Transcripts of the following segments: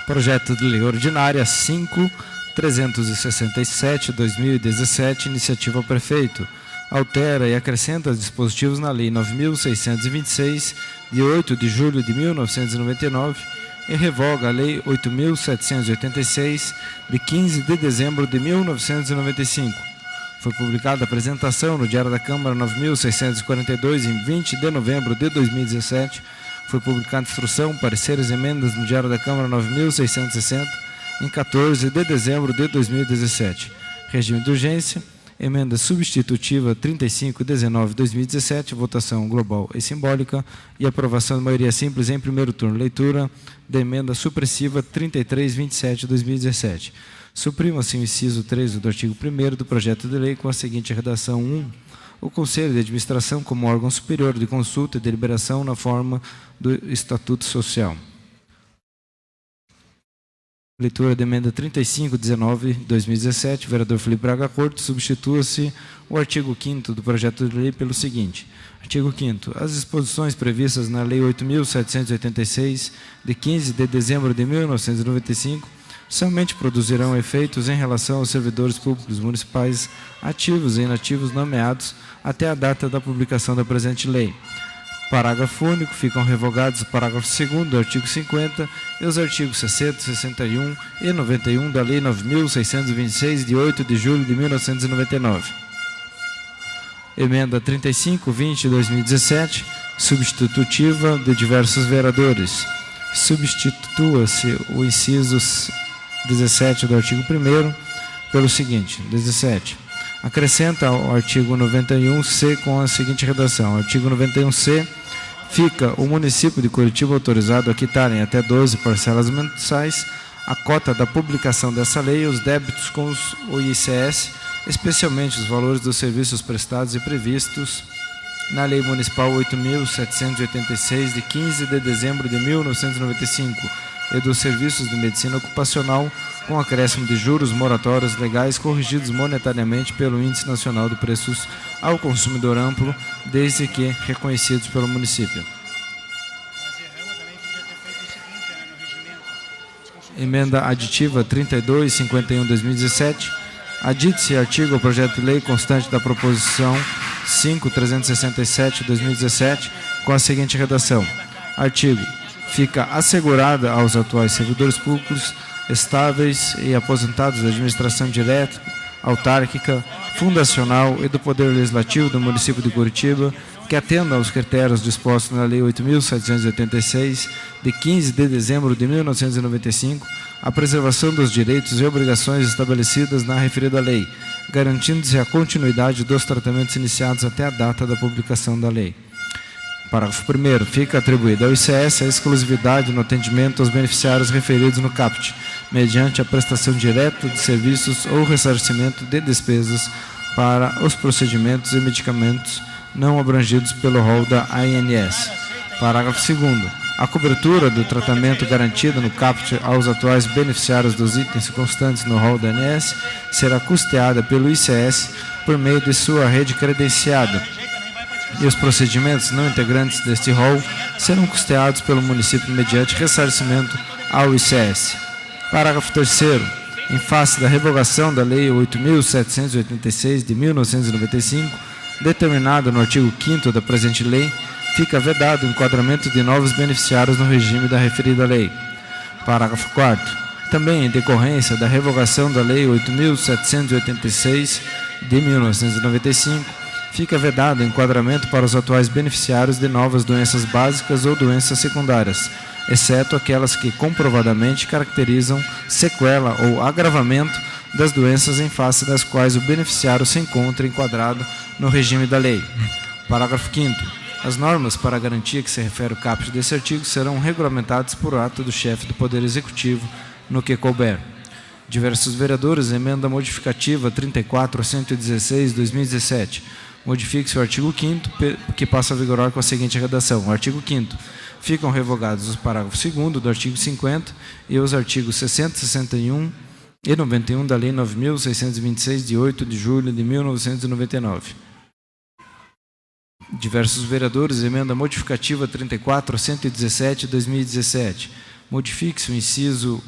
Projeto de Lei Ordinária 5.367/2017, iniciativa Prefeito. Altera e acrescenta dispositivos na Lei 9.626, de 8 de julho de 1999, e revoga a Lei 8.786, de 15 de dezembro de 1995. Foi publicada a apresentação no Diário da Câmara 9.642, em 20 de novembro de 2017. Foi publicada instrução, pareceres e emendas no Diário da Câmara 9.660, em 14 de dezembro de 2017. Regime de urgência, emenda substitutiva 3519/2017, votação global e simbólica e aprovação de maioria simples em primeiro turno. Leitura da emenda supressiva 3327/2017. Suprima-se o inciso 13 do artigo 1º do projeto de lei com a seguinte redação: 1. O Conselho de Administração como órgão superior de consulta e deliberação na forma do Estatuto Social. Leitura da emenda 3519/2017, vereador Felipe Braga Corto, substitua-se o artigo 5º do projeto de lei pelo seguinte: artigo 5º. As disposições previstas na Lei 8.786, de 15 de dezembro de 1995, somente produzirão efeitos em relação aos servidores públicos municipais ativos e inativos nomeados até a data da publicação da presente lei. Parágrafo único. Ficam revogados o parágrafo 2º do artigo 50 e os artigos 60, 61 e 91 da Lei 9.626, de 8 de julho de 1999. Emenda 3520/2017, substitutiva de diversos vereadores. Substitua-se o inciso 17 do artigo 1º pelo seguinte: 17. Acrescenta ao artigo 91C com a seguinte redação: artigo 91C. Fica o município de Curitiba autorizado a quitar em até 12 parcelas mensais a cota da publicação dessa lei e os débitos com o ICS, especialmente os valores dos serviços prestados e previstos na Lei Municipal 8.786, de 15 de dezembro de 1995, e dos serviços de medicina ocupacional, com acréscimo de juros moratórios legais corrigidos monetariamente pelo Índice Nacional de Preços ao Consumidor Amplo, desde que reconhecidos pelo município. Emenda aditiva 3251/2017. Adite-se artigo ao projeto de lei constante da proposição 5.367/2017, com a seguinte redação: artigo. Fica assegurada aos atuais servidores públicos estáveis e aposentados da administração direta, autárquica, fundacional e do Poder Legislativo do município de Curitiba, que atendam aos critérios dispostos na Lei 8.786, de 15 de dezembro de 1995, a preservação dos direitos e obrigações estabelecidas na referida lei, garantindo-se a continuidade dos tratamentos iniciados até a data da publicação da lei. Parágrafo 1º. Fica atribuída ao ICS a exclusividade no atendimento aos beneficiários referidos no caput, mediante a prestação direta de serviços ou ressarcimento de despesas para os procedimentos e medicamentos não abrangidos pelo rol da ANS. Parágrafo 2º. A cobertura do tratamento garantida no caput aos atuais beneficiários dos itens constantes no rol da ANS será custeada pelo ICS por meio de sua rede credenciada, e os procedimentos não integrantes deste rol serão custeados pelo município mediante ressarcimento ao ICS. Parágrafo 3º. Em face da revogação da Lei 8.786 de 1995, determinada no artigo 5º da presente lei, fica vedado o enquadramento de novos beneficiários no regime da referida lei. Parágrafo 4º. Também em decorrência da revogação da Lei 8.786 de 1995, fica vedado o enquadramento para os atuais beneficiários de novas doenças básicas ou doenças secundárias, exceto aquelas que comprovadamente caracterizam sequela ou agravamento das doenças em face das quais o beneficiário se encontra enquadrado no regime da lei. Parágrafo 5º. As normas para a garantia que se refere o caput desse artigo serão regulamentadas por ato do chefe do Poder Executivo, no que couber. Diversos vereadores, emenda modificativa 34.116/2017. Modifique-se o artigo 5º, que passa a vigorar com a seguinte redação: artigo 5º. Ficam revogados os parágrafos 2º do artigo 50 e os artigos 60, 61 e 91 da Lei 9.626, de 8 de julho de 1999. Diversos vereadores, emenda modificativa 34.117/2017. Modifique-se o inciso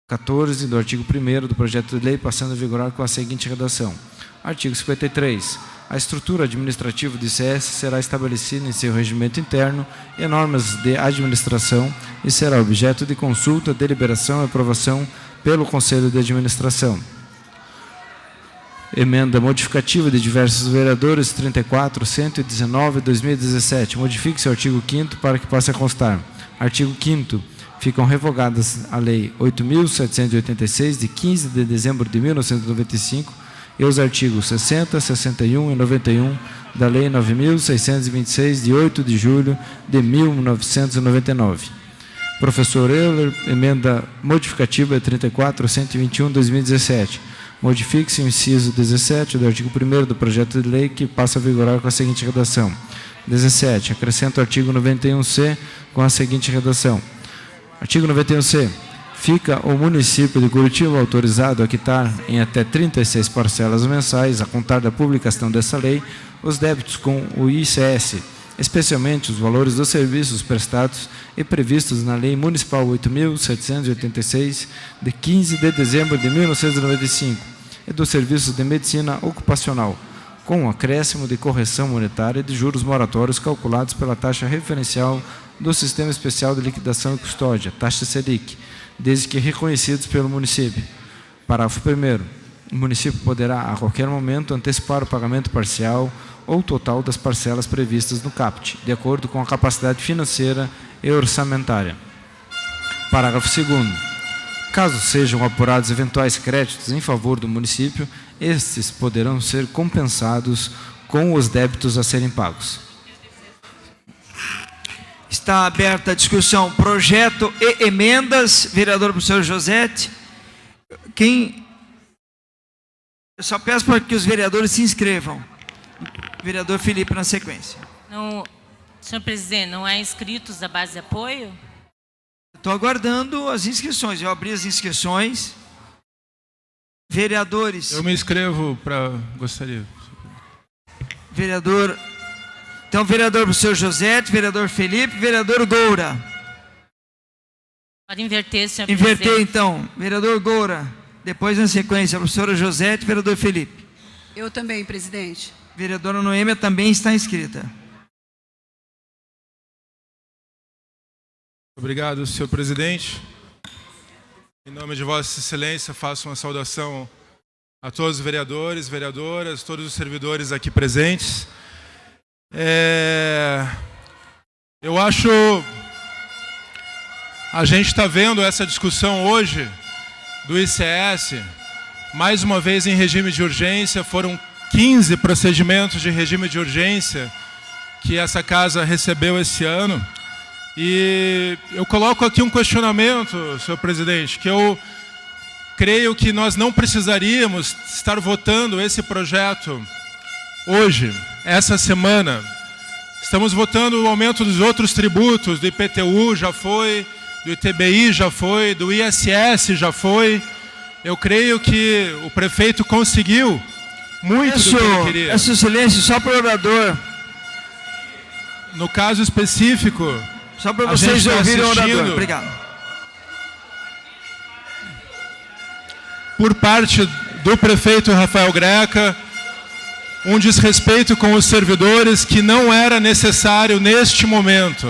14 do artigo 1º do projeto de lei, passando a vigorar com a seguinte redação. Artigo 53. A estrutura administrativa do ICS será estabelecida em seu regimento interno e normas de administração e será objeto de consulta, deliberação e aprovação pelo Conselho de Administração. Emenda modificativa de diversos vereadores 34, 119 e 2017. Modifique-se o artigo 5º para que passe a constar. Artigo 5º. Ficam revogadas a Lei 8.786, de 15 de dezembro de 1995, e os artigos 60, 61 e 91 da Lei 9.626, de 8 de julho de 1999. Professor Euler, emenda modificativa 34, 121, 2017. Modifique-se o inciso 17 do artigo 1º do projeto de lei, que passa a vigorar com a seguinte redação. 17. Acrescenta o artigo 91C com a seguinte redação. Artigo 91C. Fica o município de Curitiba autorizado a quitar em até 36 parcelas mensais, a contar da publicação dessa lei, os débitos com o ICS, especialmente os valores dos serviços prestados e previstos na Lei Municipal 8.786, de 15 de dezembro de 1995, e dos serviços de medicina ocupacional, com um acréscimo de correção monetária de juros moratórios calculados pela taxa referencial do Sistema Especial de Liquidação e Custódia, taxa Selic, desde que reconhecidos pelo município. Parágrafo 1º. O município poderá, a qualquer momento, antecipar o pagamento parcial ou total das parcelas previstas no CAPT, de acordo com a capacidade financeira e orçamentária. Parágrafo 2º. Caso sejam apurados eventuais créditos em favor do município, estes poderão ser compensados com os débitos a serem pagos. Está aberta a discussão, projeto e emendas. Vereador professor Josete. Eu só peço para que os vereadores se inscrevam. Vereador Felipe, na sequência. Não, senhor presidente, não há inscritos da base de apoio? Estou aguardando as inscrições. Eu abri as inscrições. Vereadores. Eu me inscrevo para... Gostaria. Vereador... Então, vereador professor Josete, vereador Felipe, vereador Goura. Pode inverter, senhor presidente. Inverter, então. Vereador Goura. Depois, na sequência, a professora Josete, vereador Felipe. Eu também, presidente. Vereadora Noêmia também está inscrita. Obrigado, senhor presidente. Em nome de Vossa Excelência, faço uma saudação a todos os vereadores, vereadoras, todos os servidores aqui presentes. Eu acho... A gente está vendo essa discussão hoje do ICS, mais uma vez em regime de urgência. Foram 15 procedimentos de regime de urgência que essa casa recebeu esse ano. E eu coloco aqui um questionamento, senhor presidente, que eu creio que nós não precisaríamos estar votando esse projeto hoje, essa semana. Estamos votando o aumento dos outros tributos, do IPTU já foi, do ITBI já foi, do ISS já foi. Eu creio que o prefeito conseguiu muito do que ele queria. Peço silêncio só para o orador. No caso específico, só para vocês ouvirem o orador. Obrigado. Por parte do prefeito Rafael Greca, um desrespeito com os servidores que não era necessário neste momento.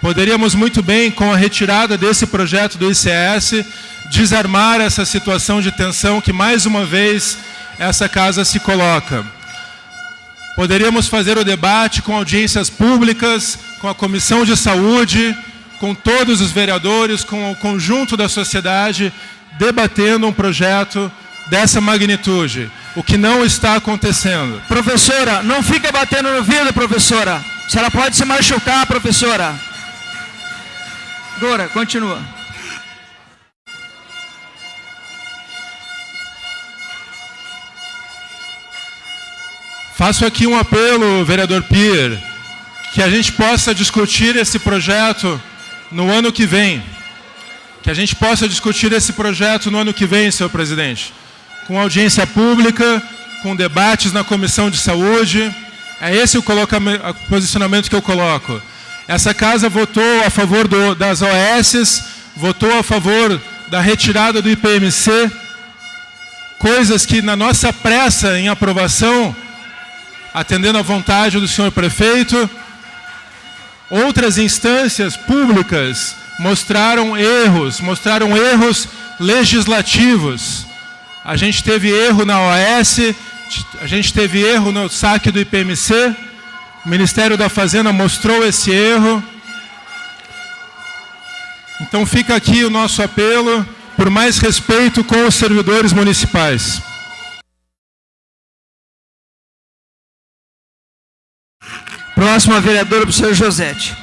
Poderíamos muito bem, com a retirada desse projeto do ICS, desarmar essa situação de tensão que, mais uma vez, essa casa se coloca. Poderíamos fazer o debate com audiências públicas, com a Comissão de Saúde, com todos os vereadores, com o conjunto da sociedade, debatendo um projeto dessa magnitude, o que não está acontecendo. Professora, não fica batendo no vidro, professora. A senhora pode se machucar, professora. Goura, continua. Faço aqui um apelo, vereador Pier, que a gente possa discutir esse projeto no ano que vem. Que a gente possa discutir esse projeto no ano que vem, senhor presidente. Com audiência pública, com debates na Comissão de Saúde. É esse o posicionamento que eu coloco. Essa casa votou a favor das OS, votou a favor da retirada do IPMC, coisas que na nossa pressa em aprovação, atendendo à vontade do senhor prefeito, outras instâncias públicas mostraram erros legislativos. A gente teve erro na OAS, a gente teve erro no saque do IPMC, o Ministério da Fazenda mostrou esse erro. Então fica aqui o nosso apelo por mais respeito com os servidores municipais. Próxima vereadora, professora Josete.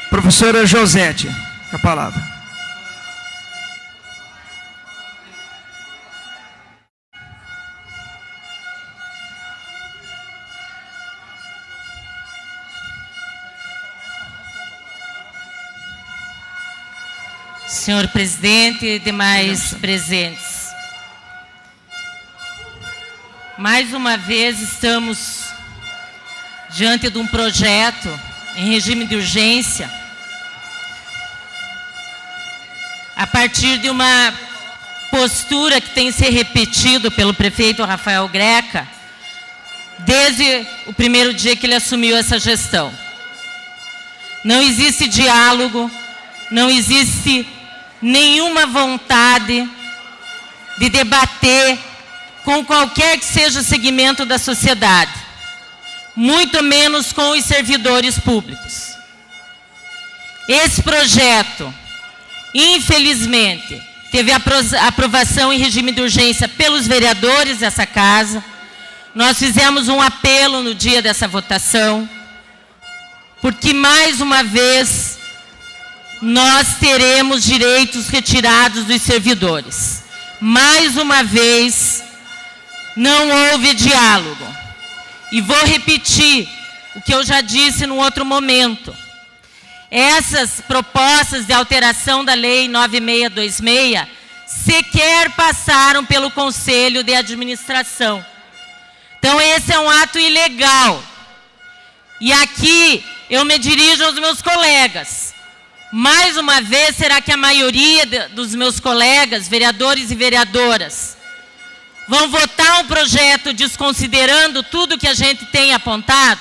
Professora Josete, com a palavra. Senhor presidente e demais presentes, mais uma vez estamos diante de um projeto em regime de urgência, a partir de uma postura que tem se repetido pelo prefeito Rafael Greca desde o primeiro dia que ele assumiu essa gestão. Não existe diálogo, não existe nenhuma vontade de debater com qualquer que seja o segmento da sociedade, muito menos com os servidores públicos. Esse projeto, infelizmente, teve aprovação em regime de urgência pelos vereadores dessa casa. Nós fizemos um apelo no dia dessa votação, porque mais uma vez nós teremos direitos retirados dos servidores. Mais uma vez, não houve diálogo. E vou repetir o que eu já disse num outro momento. Essas propostas de alteração da Lei 9626 sequer passaram pelo Conselho de Administração. Então, esse é um ato ilegal. E aqui eu me dirijo aos meus colegas. Mais uma vez, será que a maioria dos meus colegas, vereadores e vereadoras, vão votar um projeto desconsiderando tudo que a gente tem apontado?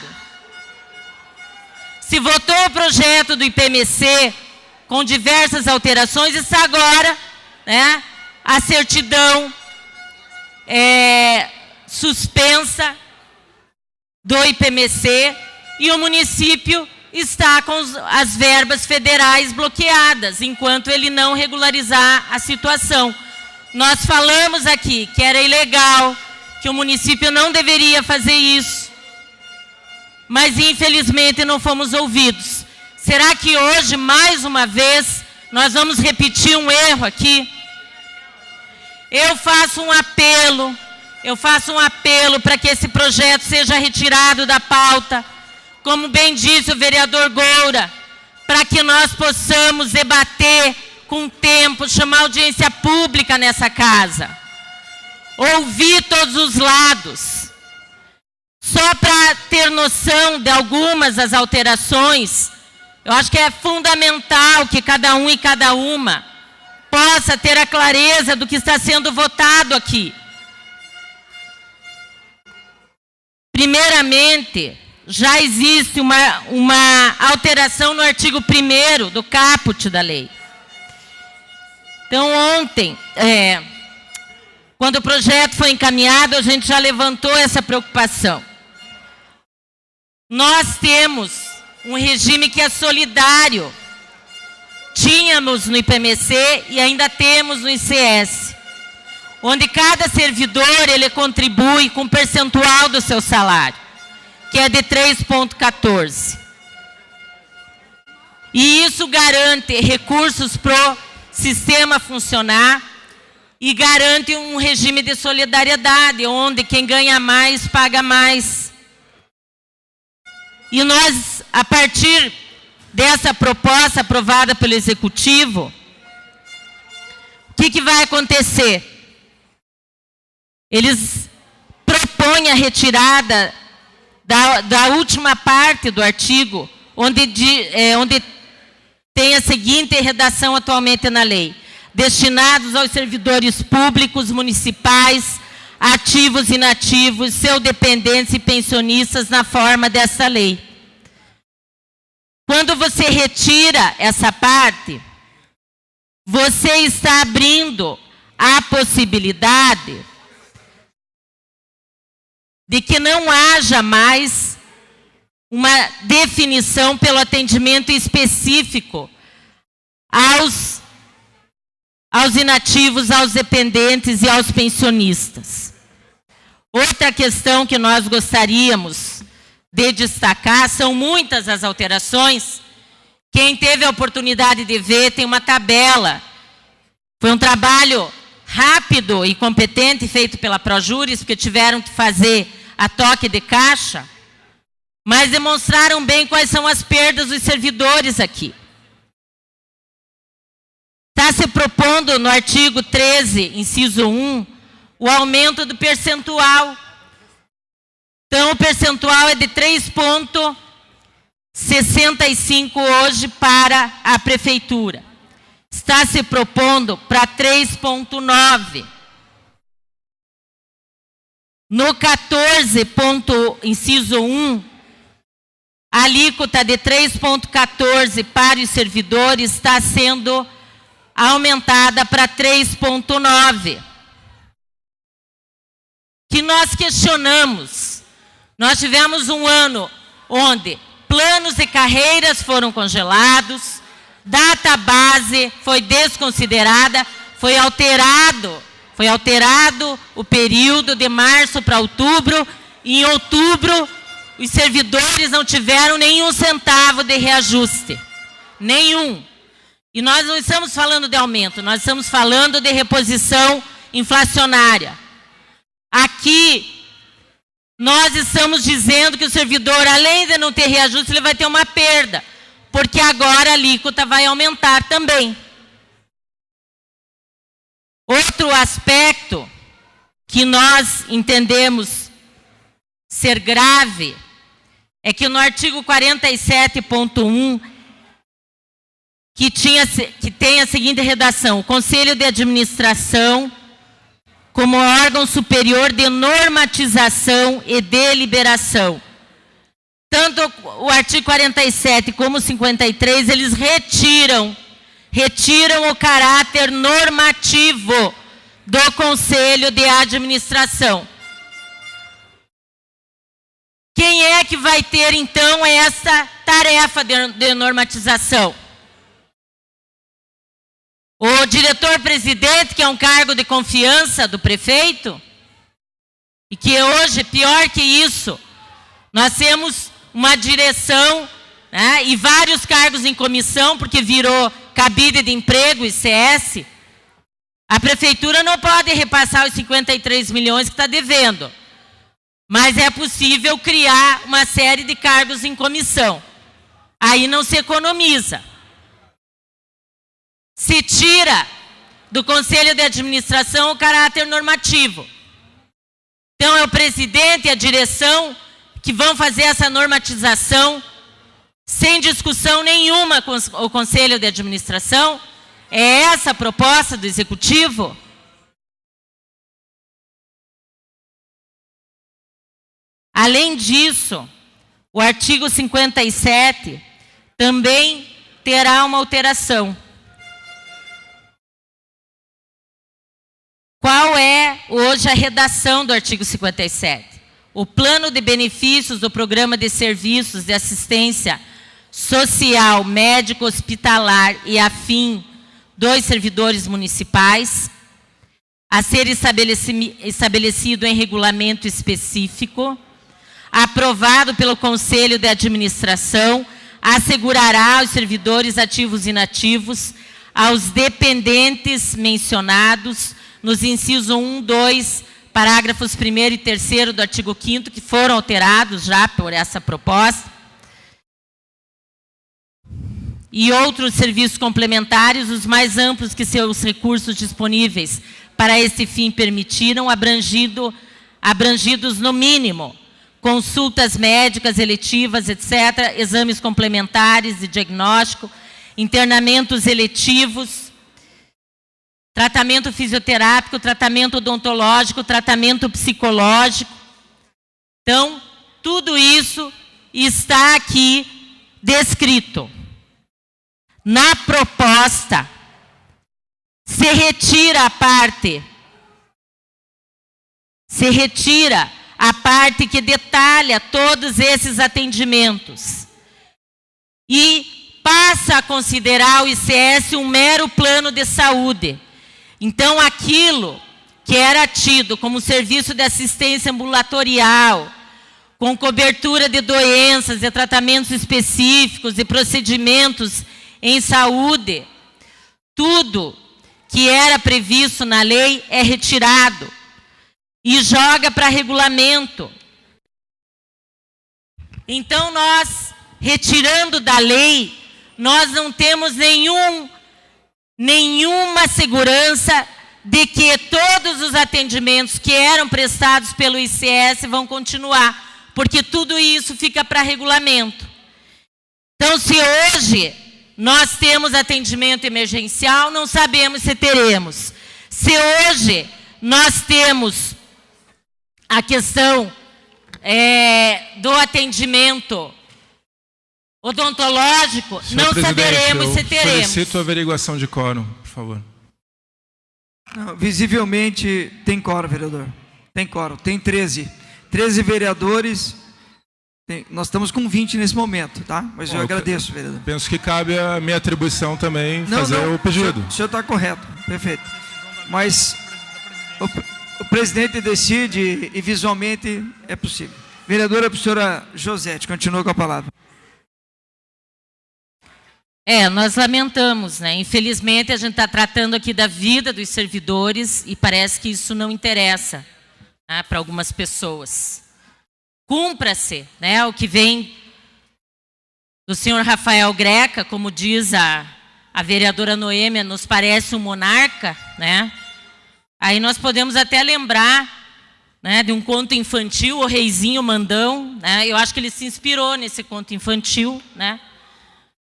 Se votou o projeto do IPMC com diversas alterações, está agora, né, a certidão suspensa do IPMC e o município está com as verbas federais bloqueadas, enquanto ele não regularizar a situação. Nós falamos aqui que era ilegal, que o município não deveria fazer isso, mas infelizmente não fomos ouvidos. Será que hoje, mais uma vez, nós vamos repetir um erro aqui? Eu faço um apelo para que esse projeto seja retirado da pauta, como bem disse o vereador Goura, para que nós possamos debater com tempo, chamar audiência pública nessa casa, ouvir todos os lados. Só para ter noção de algumas das alterações, eu acho que é fundamental que cada um e cada uma possa ter a clareza do que está sendo votado aqui. Primeiramente, já existe uma alteração no artigo 1º do caput da lei. Então, ontem, quando o projeto foi encaminhado, a gente já levantou essa preocupação. Nós temos um regime que é solidário. Tínhamos no IPMC e ainda temos no ICS, onde cada servidor ele contribui com um percentual do seu salário, que é de 3,14. E isso garante recursos para o sistema funcionar e garante um regime de solidariedade, onde quem ganha mais, paga mais. E nós, a partir dessa proposta aprovada pelo Executivo, o que vai acontecer? Eles propõem a retirada da última parte do artigo, onde tem a seguinte redação atualmente na lei: destinados aos servidores públicos municipais, ativos e inativos, seus dependentes e pensionistas na forma dessa lei. Quando você retira essa parte, você está abrindo a possibilidade de que não haja mais uma definição pelo atendimento específico aos inativos, aos dependentes e aos pensionistas. Outra questão que nós gostaríamos de destacar, são muitas as alterações. Quem teve a oportunidade de ver, tem uma tabela. Foi um trabalho rápido e competente feito pela Projuris, porque tiveram que fazer a toque de caixa, mas demonstraram bem quais são as perdas dos servidores aqui. Está se propondo no artigo 13, inciso 1, o aumento do percentual. Então, o percentual é de 3,65 hoje para a prefeitura. Está se propondo para 3,9. No 14, inciso 1, a alíquota de 3,14 para os servidores está sendo aumentada para 3,9. Que nós questionamos. Nós tivemos um ano onde planos e carreiras foram congelados, data base foi desconsiderada, foi alterado o período de março para outubro, e em outubro os servidores não tiveram nenhum centavo de reajuste, nenhum. E nós não estamos falando de aumento, nós estamos falando de reposição inflacionária. Aqui, nós estamos dizendo que o servidor, além de não ter reajuste, ele vai ter uma perda, porque agora a alíquota vai aumentar também. Outro aspecto que nós entendemos ser grave é que no artigo 47.1, que tem a seguinte redação: o Conselho de Administração, como órgão superior de normatização e deliberação. Tanto o artigo 47 como o 53, eles retiram o caráter normativo do Conselho de Administração. Quem é que vai ter, então, essa tarefa de normatização? O diretor-presidente, que é um cargo de confiança do prefeito, e que hoje, pior que isso, nós temos uma direção, né, e vários cargos em comissão, porque virou cabide de emprego, ICS. A prefeitura não pode repassar os 53 milhões que está devendo, mas é possível criar uma série de cargos em comissão. Aí não se economiza. Se tira do Conselho de Administração o caráter normativo. Então, é o presidente e a direção que vão fazer essa normatização sem discussão nenhuma com o Conselho de Administração. É essa a proposta do Executivo? Além disso, o artigo 57 também terá uma alteração. Qual é hoje a redação do artigo 57? O plano de benefícios do programa de serviços de assistência social, médico, hospitalar e afim dos servidores municipais, a ser estabelecido em regulamento específico, aprovado pelo Conselho de Administração, assegurará aos servidores ativos e inativos, aos dependentes mencionados nos incisos 1, 2, parágrafos 1º e 3º do artigo 5º, que foram alterados já por essa proposta, e outros serviços complementares, os mais amplos que seus recursos disponíveis para esse fim permitiram, abrangidos no mínimo, consultas médicas, eletivas, etc., exames complementares de diagnóstico, internamentos eletivos, tratamento fisioterápico, tratamento odontológico, tratamento psicológico. Então, tudo isso está aqui descrito. Na proposta, se retira a parte que detalha todos esses atendimentos e passa a considerar o ICS um mero plano de saúde. Então, aquilo que era tido como serviço de assistência ambulatorial, com cobertura de doenças, de tratamentos específicos, de procedimentos em saúde, tudo que era previsto na lei é retirado e joga para regulamento. Então, nós, retirando da lei, nós não temos nenhuma segurança de que todos os atendimentos que eram prestados pelo ICS vão continuar, porque tudo isso fica para regulamento. Então, se hoje nós temos atendimento emergencial, não sabemos se teremos. Se hoje nós temos a questão do atendimento odontológico, não saberemos se teremos. Solicito a averiguação de quórum, por favor. Não, visivelmente tem quórum, vereador. Tem quórum, tem 13 vereadores. Nós estamos com 20 nesse momento, tá? Mas eu agradeço, vereador. Penso que cabe a minha atribuição também fazer o pedido. O senhor está correto, perfeito. Mas o presidente decide e visualmente é possível. Vereadora, a professora Josete, continua com a palavra. Nós lamentamos, né? Infelizmente, a gente está tratando aqui da vida dos servidores e parece que isso não interessa, né, para algumas pessoas. Cumpra-se, né, o que vem do senhor Rafael Greca, como diz a vereadora Noêmia, nos parece um monarca, né? Aí nós podemos até lembrar, né, de um conto infantil, O Reizinho Mandão, né? Eu acho que ele se inspirou nesse conto infantil, né,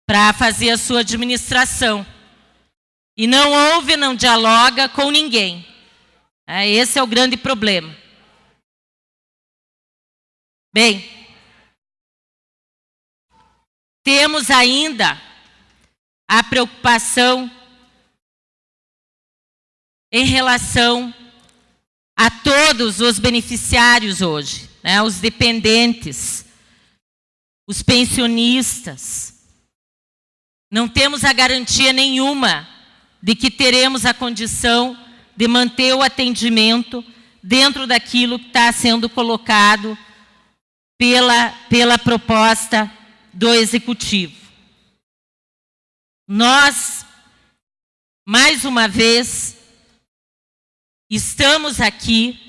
para fazer a sua administração. E não ouve, não dialoga com ninguém. Esse é o grande problema. Bem, temos ainda a preocupação em relação a todos os beneficiários hoje, né, os dependentes, os pensionistas. Não temos a garantia nenhuma de que teremos a condição de manter o atendimento dentro daquilo que está sendo colocado pela proposta do Executivo. Nós, mais uma vez, estamos aqui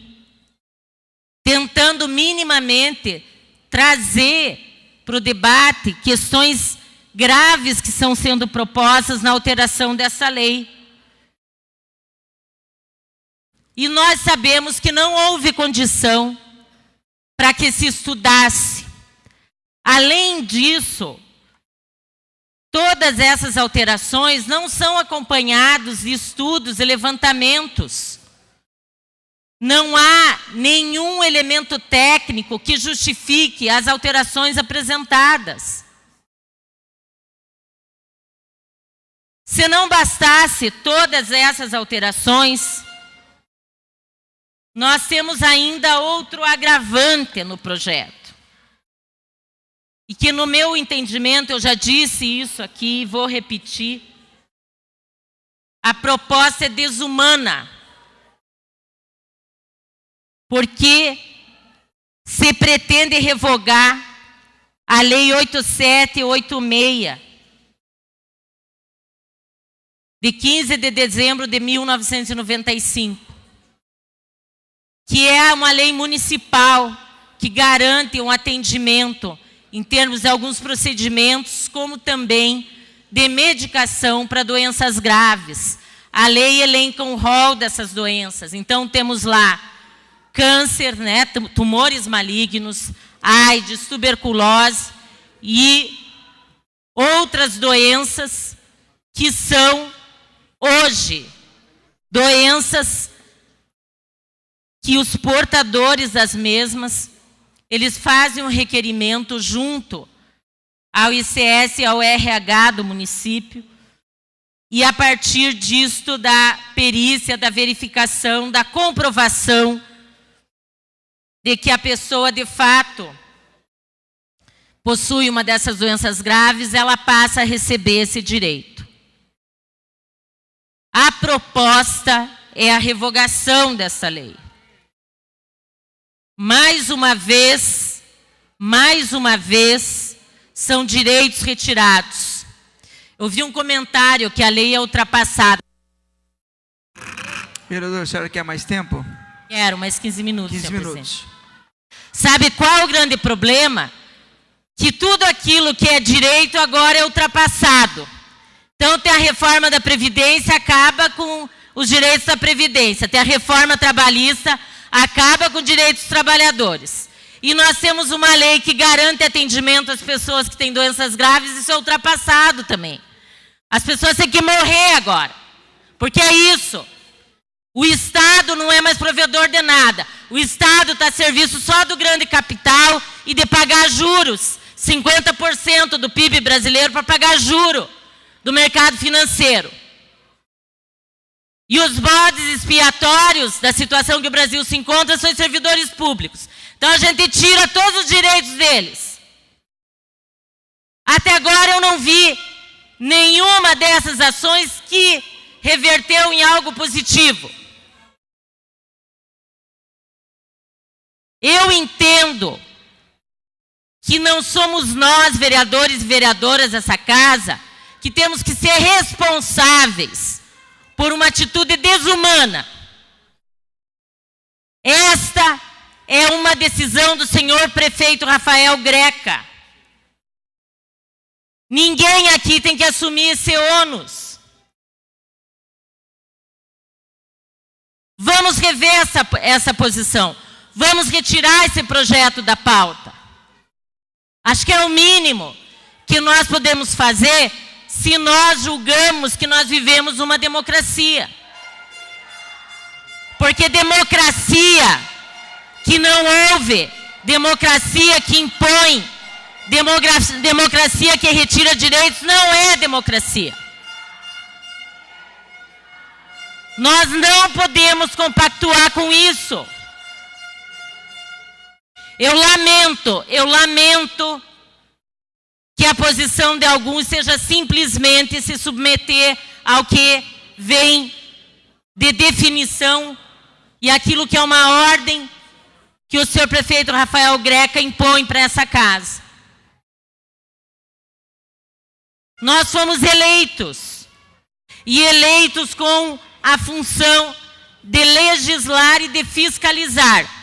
tentando minimamente trazer para o debate questões graves que estão sendo propostas na alteração dessa lei. E nós sabemos que não houve condição para que se estudasse. Além disso, todas essas alterações não são acompanhadas de estudos e levantamentos. Não há nenhum elemento técnico que justifique as alterações apresentadas. Se não bastasse todas essas alterações, nós temos ainda outro agravante no projeto. E que, no meu entendimento, eu já disse isso aqui e vou repetir, a proposta é desumana. Porque se pretende revogar a Lei 8786, de 15 de dezembro de 1995, que é uma lei municipal que garante um atendimento em termos de alguns procedimentos, como também de medicação para doenças graves. A lei elenca um rol dessas doenças. Então, temos lá câncer, né, tumores malignos, AIDS, tuberculose e outras doenças que são, hoje, doenças que os portadores das mesmas, eles fazem um requerimento junto ao ICS e ao RH do município, e a partir disto da perícia, da verificação, da comprovação de que a pessoa, de fato, possui uma dessas doenças graves, ela passa a receber esse direito. A proposta é a revogação dessa lei. Mais uma vez, são direitos retirados. Eu vi um comentário que a lei é ultrapassada. Vereador, a senhora quer mais tempo? Quero, mais 15 minutos, 15 senhor minutos. presidente. Sabe qual é o grande problema? Que tudo aquilo que é direito agora é ultrapassado. Então, tem a reforma da Previdência, acaba com os direitos da Previdência. Tem a reforma trabalhista, acaba com os direitos dos trabalhadores. E nós temos uma lei que garante atendimento às pessoas que têm doenças graves, isso é ultrapassado também. As pessoas têm que morrer agora. Porque é isso. O Estado não é mais provedor de nada. O Estado está a serviço só do grande capital e de pagar juros. 50% do PIB brasileiro para pagar juro do mercado financeiro. E os bodes expiatórios da situação que o Brasil se encontra são os servidores públicos. Então a gente tira todos os direitos deles. Até agora eu não vi nenhuma dessas ações que reverteu em algo positivo. Eu entendo que não somos nós, vereadores e vereadoras dessa casa, que temos que ser responsáveis por uma atitude desumana. Esta é uma decisão do senhor prefeito Rafael Greca. Ninguém aqui tem que assumir esse ônus. Vamos rever essa posição. Vamos retirar esse projeto da pauta. Acho que é o mínimo que nós podemos fazer se nós julgamos que nós vivemos uma democracia. Porque democracia que não houve, democracia que impõe, democracia que retira direitos, não é democracia. Nós não podemos compactuar com isso. Eu lamento que a posição de alguns seja simplesmente se submeter ao que vem de definição e aquilo que é uma ordem que o senhor prefeito Rafael Greca impõe para essa casa. Nós fomos eleitos, e eleitos com a função de legislar e de fiscalizar.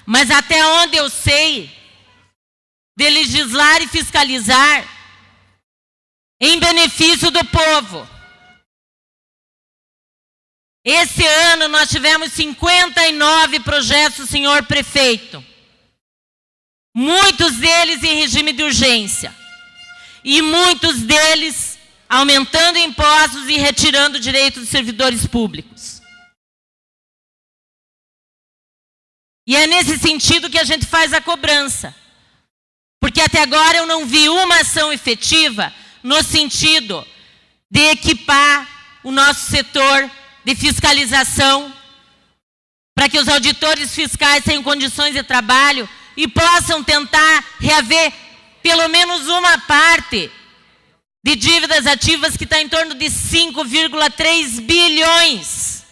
Mas até onde eu sei, de legislar e fiscalizar em benefício do povo. Esse ano nós tivemos 59 projetos, senhor prefeito. Muitos deles em regime de urgência. E muitos deles aumentando impostos e retirando direitos dos servidores públicos. E é nesse sentido que a gente faz a cobrança. Porque até agora eu não vi uma ação efetiva no sentido de equipar o nosso setor de fiscalização para que os auditores fiscais tenham condições de trabalho e possam tentar reaver pelo menos uma parte de dívidas ativas que está em torno de 5,3 bilhões.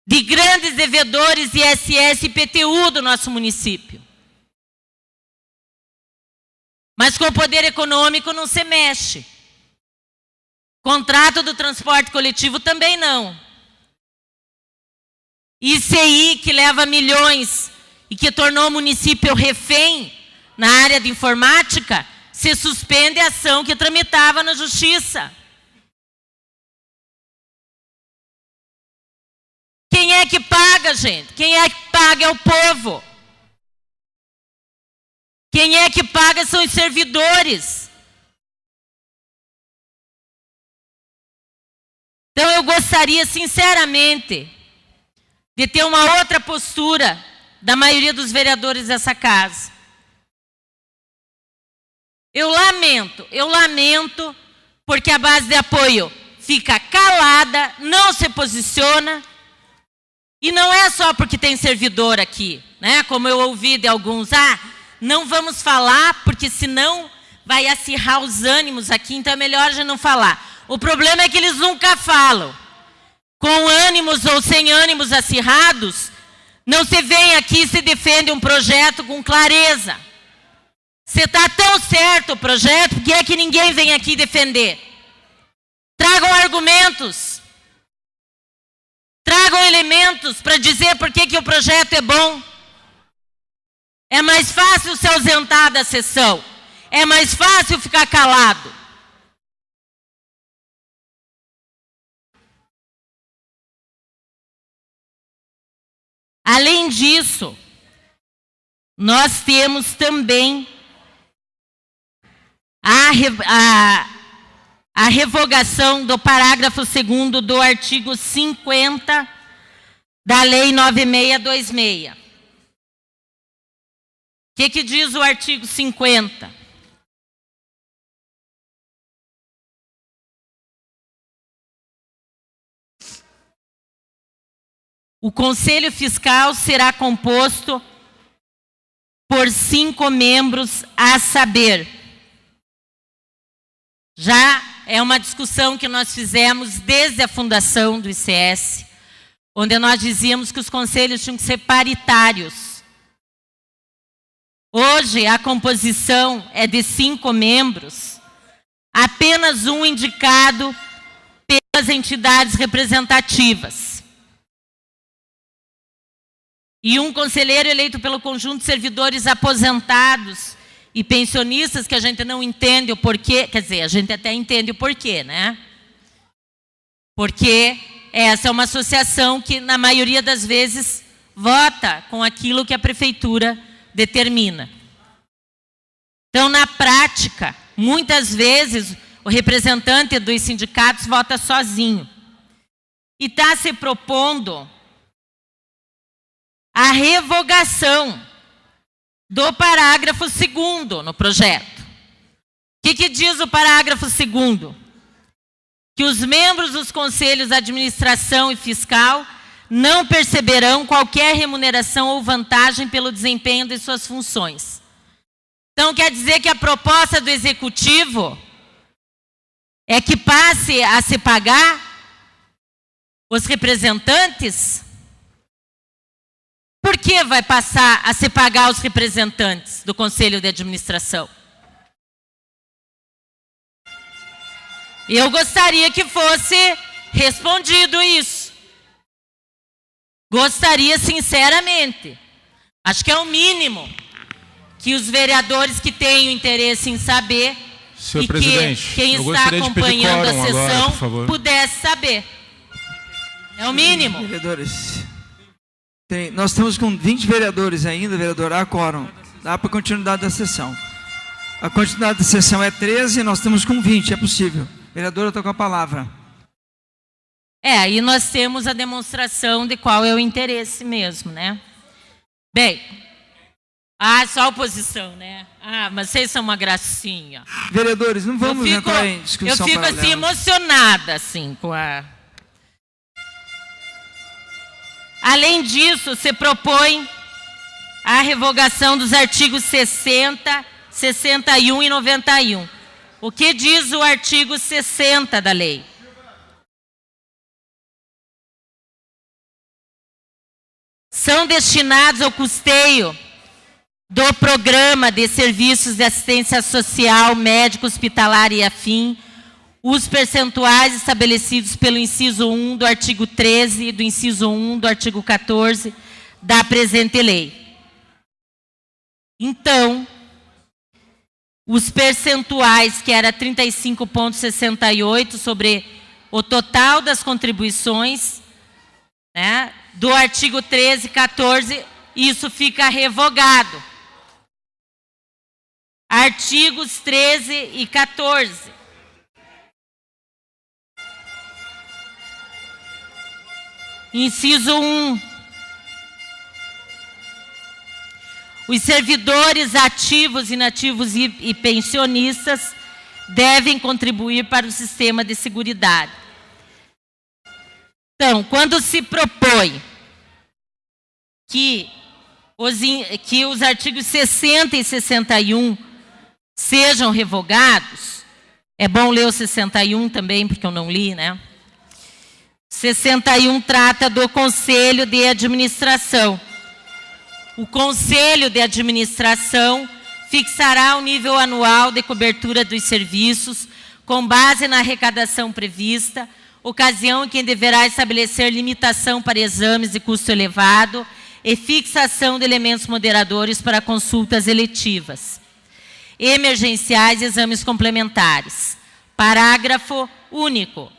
De grandes devedores de ISS e IPTU do nosso município. Mas com o poder econômico não se mexe. Contrato do transporte coletivo também não. ICI, que leva milhões e que tornou o município refém na área de informática, se suspende a ação que tramitava na justiça. Quem é que paga, gente? Quem é que paga é o povo. Quem é que paga são os servidores. Então eu gostaria, sinceramente, de ter uma outra postura da maioria dos vereadores dessa casa. Eu lamento, porque a base de apoio fica calada, não se posiciona, e não é só porque tem servidor aqui, né? Como eu ouvi de alguns, não vamos falar, porque senão vai acirrar os ânimos aqui, então é melhor a gente não falar. O problema é que eles nunca falam. Com ânimos ou sem ânimos acirrados, não se vem aqui e se defende um projeto com clareza. Se está tão certo o projeto, por que é que ninguém vem aqui defender? Tragam argumentos. Tragam elementos para dizer por que o projeto é bom. É mais fácil se ausentar da sessão. É mais fácil ficar calado. Além disso, nós temos também a revogação do parágrafo 2º do artigo 50 da Lei 9626. O que diz o artigo 50? O Conselho Fiscal será composto por 5 membros, a saber. Já é uma discussão que nós fizemos desde a fundação do ICS, onde nós dizíamos que os conselhos tinham que ser paritários. Hoje a composição é de 5 membros, apenas um indicado pelas entidades representativas. E um conselheiro eleito pelo conjunto de servidores aposentados e pensionistas, que a gente não entende o porquê, quer dizer, a gente até entende o porquê, né? Porque essa é uma associação que, na maioria das vezes, vota com aquilo que a prefeitura determina. Então, na prática, muitas vezes, o representante dos sindicatos vota sozinho. E está se propondo a revogação do parágrafo 2º no projeto. O que diz o parágrafo 2º? Que os membros dos conselhos de administração e fiscal não perceberão qualquer remuneração ou vantagem pelo desempenho de suas funções. Então, quer dizer que a proposta do executivo é que passe a se pagar os representantes? Por que vai passar a se pagar os representantes do Conselho de Administração? Eu gostaria que fosse respondido isso. Gostaria sinceramente. Acho que é o mínimo que os vereadores que têm o interesse em saber Senhor e presidente, que quem está acompanhando a sessão agora, pudesse saber. É o mínimo. Vereadores, nós estamos com 20 vereadores ainda, vereador, há quórum. Dá para a continuidade da sessão. A continuidade da sessão é 13, nós estamos com 20, é possível. Vereadora, eu estou com a palavra. Aí nós temos a demonstração de qual é o interesse mesmo, né? Bem, só a oposição, né? Mas vocês são uma gracinha. Vereadores, não vamos entrar em discussão paralela. Eu fico assim, emocionada, assim, com a... Além disso, se propõe a revogação dos artigos 60, 61 e 91. O que diz o artigo 60 da lei? São destinados ao custeio do programa de serviços de assistência social, médico, hospitalar e afim, os percentuais estabelecidos pelo inciso 1 do artigo 13 e do inciso 1 do artigo 14 da presente lei. Então, os percentuais, que era 35,68 sobre o total das contribuições, né, do artigo 13 e 14, isso fica revogado. Artigos 13 e 14. Inciso 1. Os servidores ativos, inativos e pensionistas devem contribuir para o sistema de seguridade. Então, quando se propõe que os artigos 60 e 61 sejam revogados, é bom ler o 61 também, porque eu não li, né? 61 trata do Conselho de Administração. O Conselho de Administração fixará o nível anual de cobertura dos serviços com base na arrecadação prevista, ocasião em que deverá estabelecer limitação para exames de custo elevado e fixação de elementos moderadores para consultas eletivas, emergenciais e exames complementares. Parágrafo único.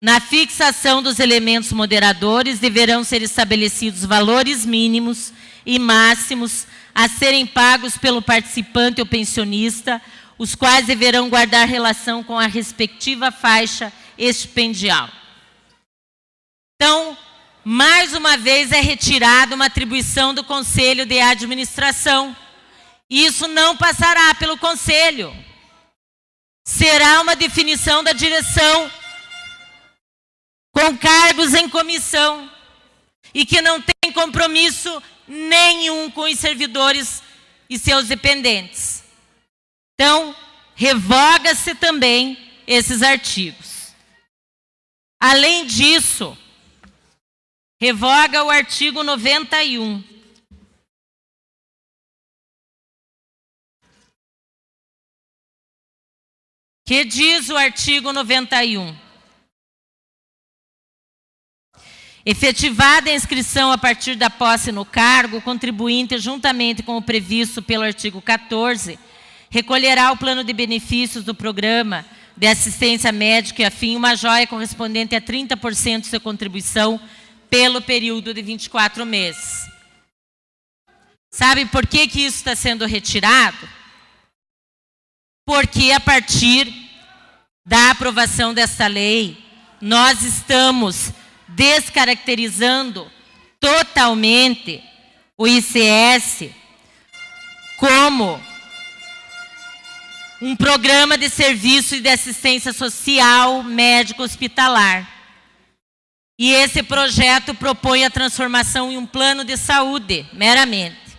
Na fixação dos elementos moderadores, deverão ser estabelecidos valores mínimos e máximos a serem pagos pelo participante ou pensionista, os quais deverão guardar relação com a respectiva faixa estipendial. Então, mais uma vez é retirada uma atribuição do Conselho de Administração. Isso não passará pelo Conselho. Será uma definição da direção, com cargos em comissão, e que não tem compromisso nenhum com os servidores e seus dependentes. Então, revoga-se também esses artigos. Além disso, revoga o artigo 91. Que diz o artigo 91? Efetivada a inscrição a partir da posse no cargo, o contribuinte, juntamente com o previsto pelo artigo 14, recolherá o plano de benefícios do programa de assistência médica e afim uma joia correspondente a 30% de sua contribuição pelo período de 24 meses. Sabe por que isso está sendo retirado? Porque a partir da aprovação desta lei, nós estamos descaracterizando totalmente o ICS como um programa de serviço e de assistência social médico-hospitalar. E esse projeto propõe a transformação em um plano de saúde, meramente,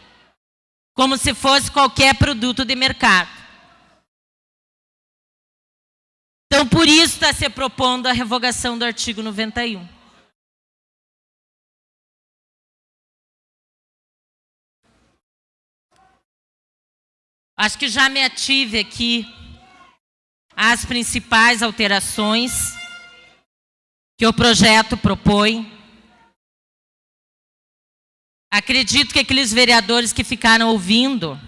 como se fosse qualquer produto de mercado. Então, por isso está se propondo a revogação do artigo 91. Acho que já me ative aqui às principais alterações que o projeto propõe. Acredito que aqueles vereadores que ficaram ouvindo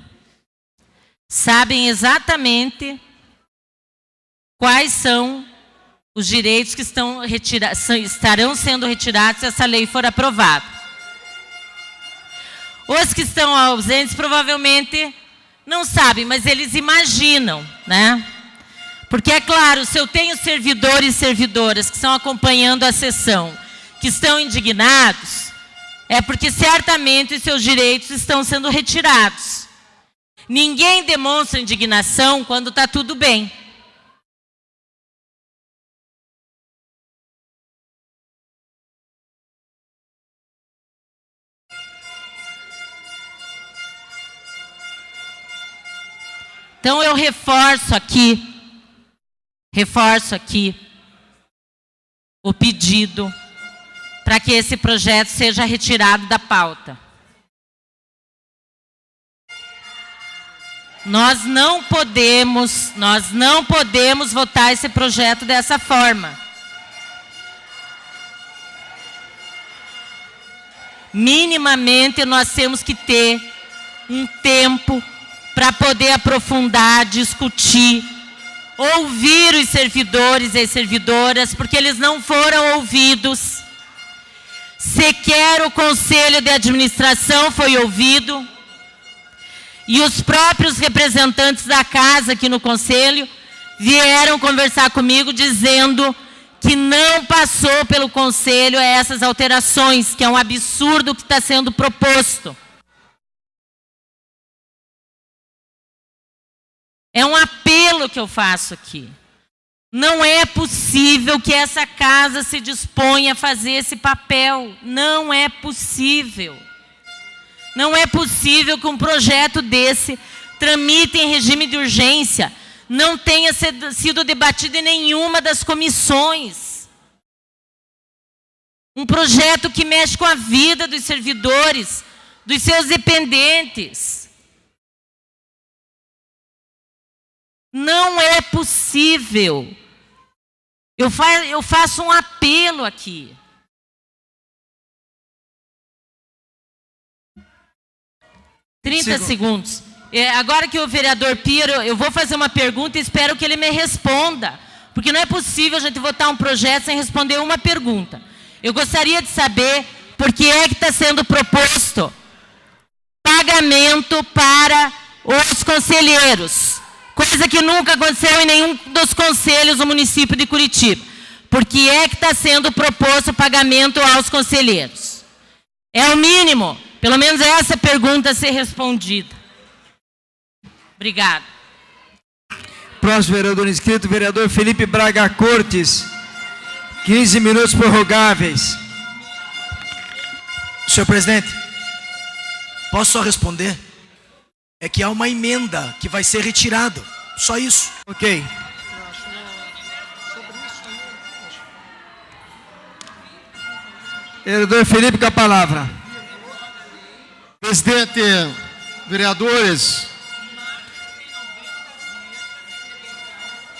sabem exatamente quais são os direitos que estarão sendo retirados se essa lei for aprovada. Os que estão ausentes provavelmente não sabem, mas eles imaginam, né? Porque é claro, se eu tenho servidores e servidoras que estão acompanhando a sessão, que estão indignados, é porque certamente os seus direitos estão sendo retirados. Ninguém demonstra indignação quando está tudo bem. Então eu reforço aqui o pedido para que esse projeto seja retirado da pauta. Nós não podemos votar esse projeto dessa forma. Minimamente nós temos que ter um tempo para poder aprofundar, discutir, ouvir os servidores e as servidoras, porque eles não foram ouvidos. Sequer o Conselho de Administração foi ouvido. E os próprios representantes da casa aqui no conselho vieram conversar comigo dizendo que não passou pelo conselho essas alterações, que é um absurdo o que está sendo proposto. É um apelo que eu faço aqui. Não é possível que essa casa se disponha a fazer esse papel. Não é possível. Não é possível que um projeto desse tramite em regime de urgência, não tenha sido debatido em nenhuma das comissões. Um projeto que mexe com a vida dos servidores, dos seus dependentes. Não é possível. Eu faço um apelo aqui. Segundos. Agora que o vereador Piro, eu vou fazer uma pergunta e espero que ele me responda. Porque não é possível a gente votar um projeto sem responder uma pergunta. Eu gostaria de saber por que é que está sendo proposto pagamento para os conselheiros. Coisa que nunca aconteceu em nenhum dos conselhos do município de Curitiba. Por que é que está sendo proposto pagamento aos conselheiros? É o mínimo. Pelo menos essa pergunta a ser respondida. Obrigado. Próximo vereador inscrito, vereador Felipe Braga Cortes. 15 minutos prorrogáveis. Senhor presidente, posso só responder? É que há uma emenda que vai ser retirada. Só isso. Ok. Vereador Felipe com a palavra. Presidente, vereadores,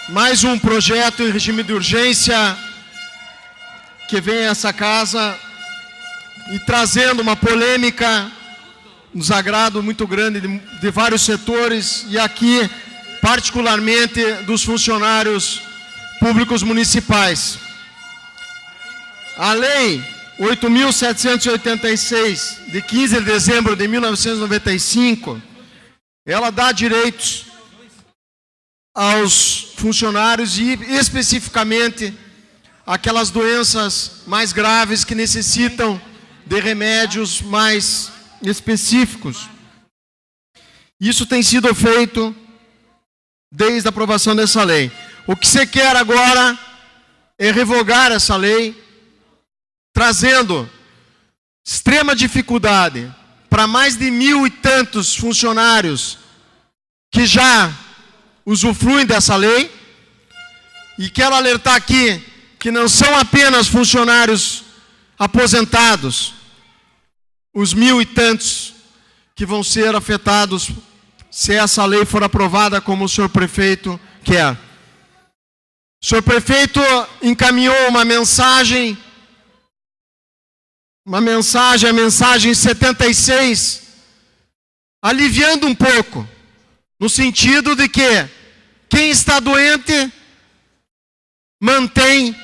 mais um projeto em regime de urgência que vem a essa casa e trazendo uma polêmica, um desagrado muito grande de vários setores e aqui, particularmente, dos funcionários públicos municipais. A lei 8.786, de 15 de dezembro de 1995, ela dá direitos aos funcionários e, especificamente, aquelas doenças mais graves que necessitam de remédios mais específicos. Isso tem sido feito desde a aprovação dessa lei. O que se quer agora é revogar essa lei, trazendo extrema dificuldade para mais de 1.000 e tantos funcionários que já usufruem dessa lei. E quero alertar aqui que não são apenas funcionários aposentados, os 1.000 e tantos que vão ser afetados se essa lei for aprovada como o senhor prefeito quer. O senhor prefeito encaminhou uma mensagem, a mensagem 76, aliviando um pouco, no sentido de que quem está doente mantém,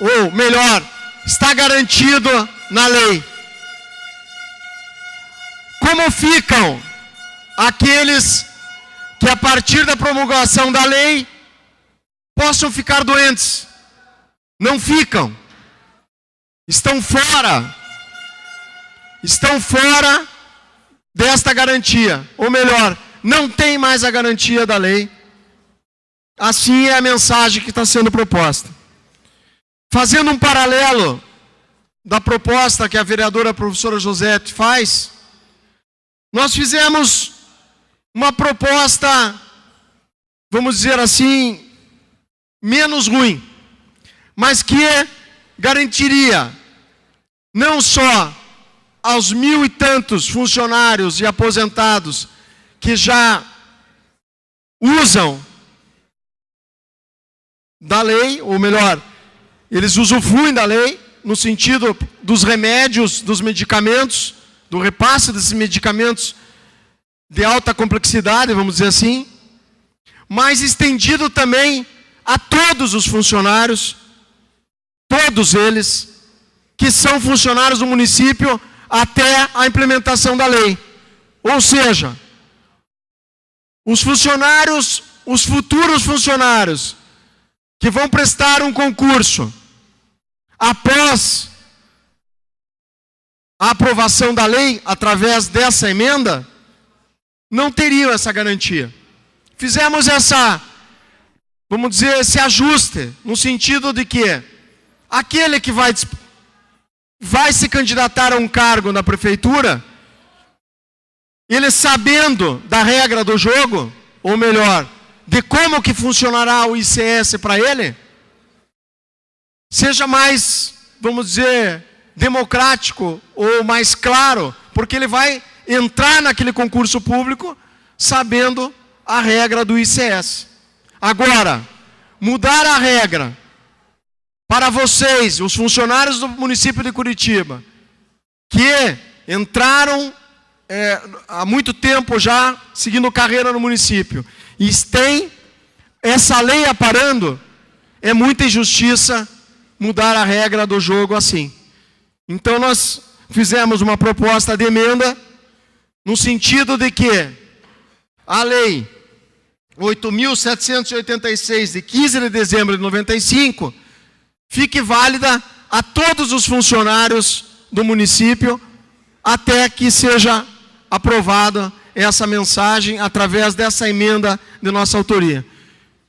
ou melhor, está garantido na lei. Como ficam aqueles que a partir da promulgação da lei possam ficar doentes? Não ficam. Estão fora desta garantia, ou melhor, não tem mais a garantia da lei. Assim é a mensagem que está sendo proposta. Fazendo um paralelo da proposta que a vereadora professora Josete faz, nós fizemos uma proposta, vamos dizer assim, menos ruim, mas que garantiria não só aos 1.000 e tantos funcionários e aposentados que já usam da lei, ou melhor, eles usufruem da lei no sentido dos remédios, dos medicamentos, do repasse desses medicamentos de alta complexidade, vamos dizer assim, mas estendido também a todos os funcionários, todos eles que são funcionários do município até a implementação da lei. Ou seja, os funcionários, os futuros funcionários que vão prestar um concurso após a aprovação da lei, através dessa emenda, não teriam essa garantia. Fizemos vamos dizer, esse ajuste, no sentido de que aquele que vai se candidatar a um cargo na prefeitura, ele sabendo da regra do jogo, ou melhor, de como que funcionará o ICS para ele, seja mais, vamos dizer, democrático ou mais claro, porque ele vai entrar naquele concurso público sabendo a regra do ICS. Agora, mudar a regra para vocês, os funcionários do município de Curitiba, que entraram há muito tempo já, seguindo carreira no município, e têm essa lei aparando, é muita injustiça mudar a regra do jogo assim. Então nós fizemos uma proposta de emenda, no sentido de que a lei 8.786, de 15 de dezembro de 95, fique válida a todos os funcionários do município, até que seja aprovada essa mensagem através dessa emenda de nossa autoria.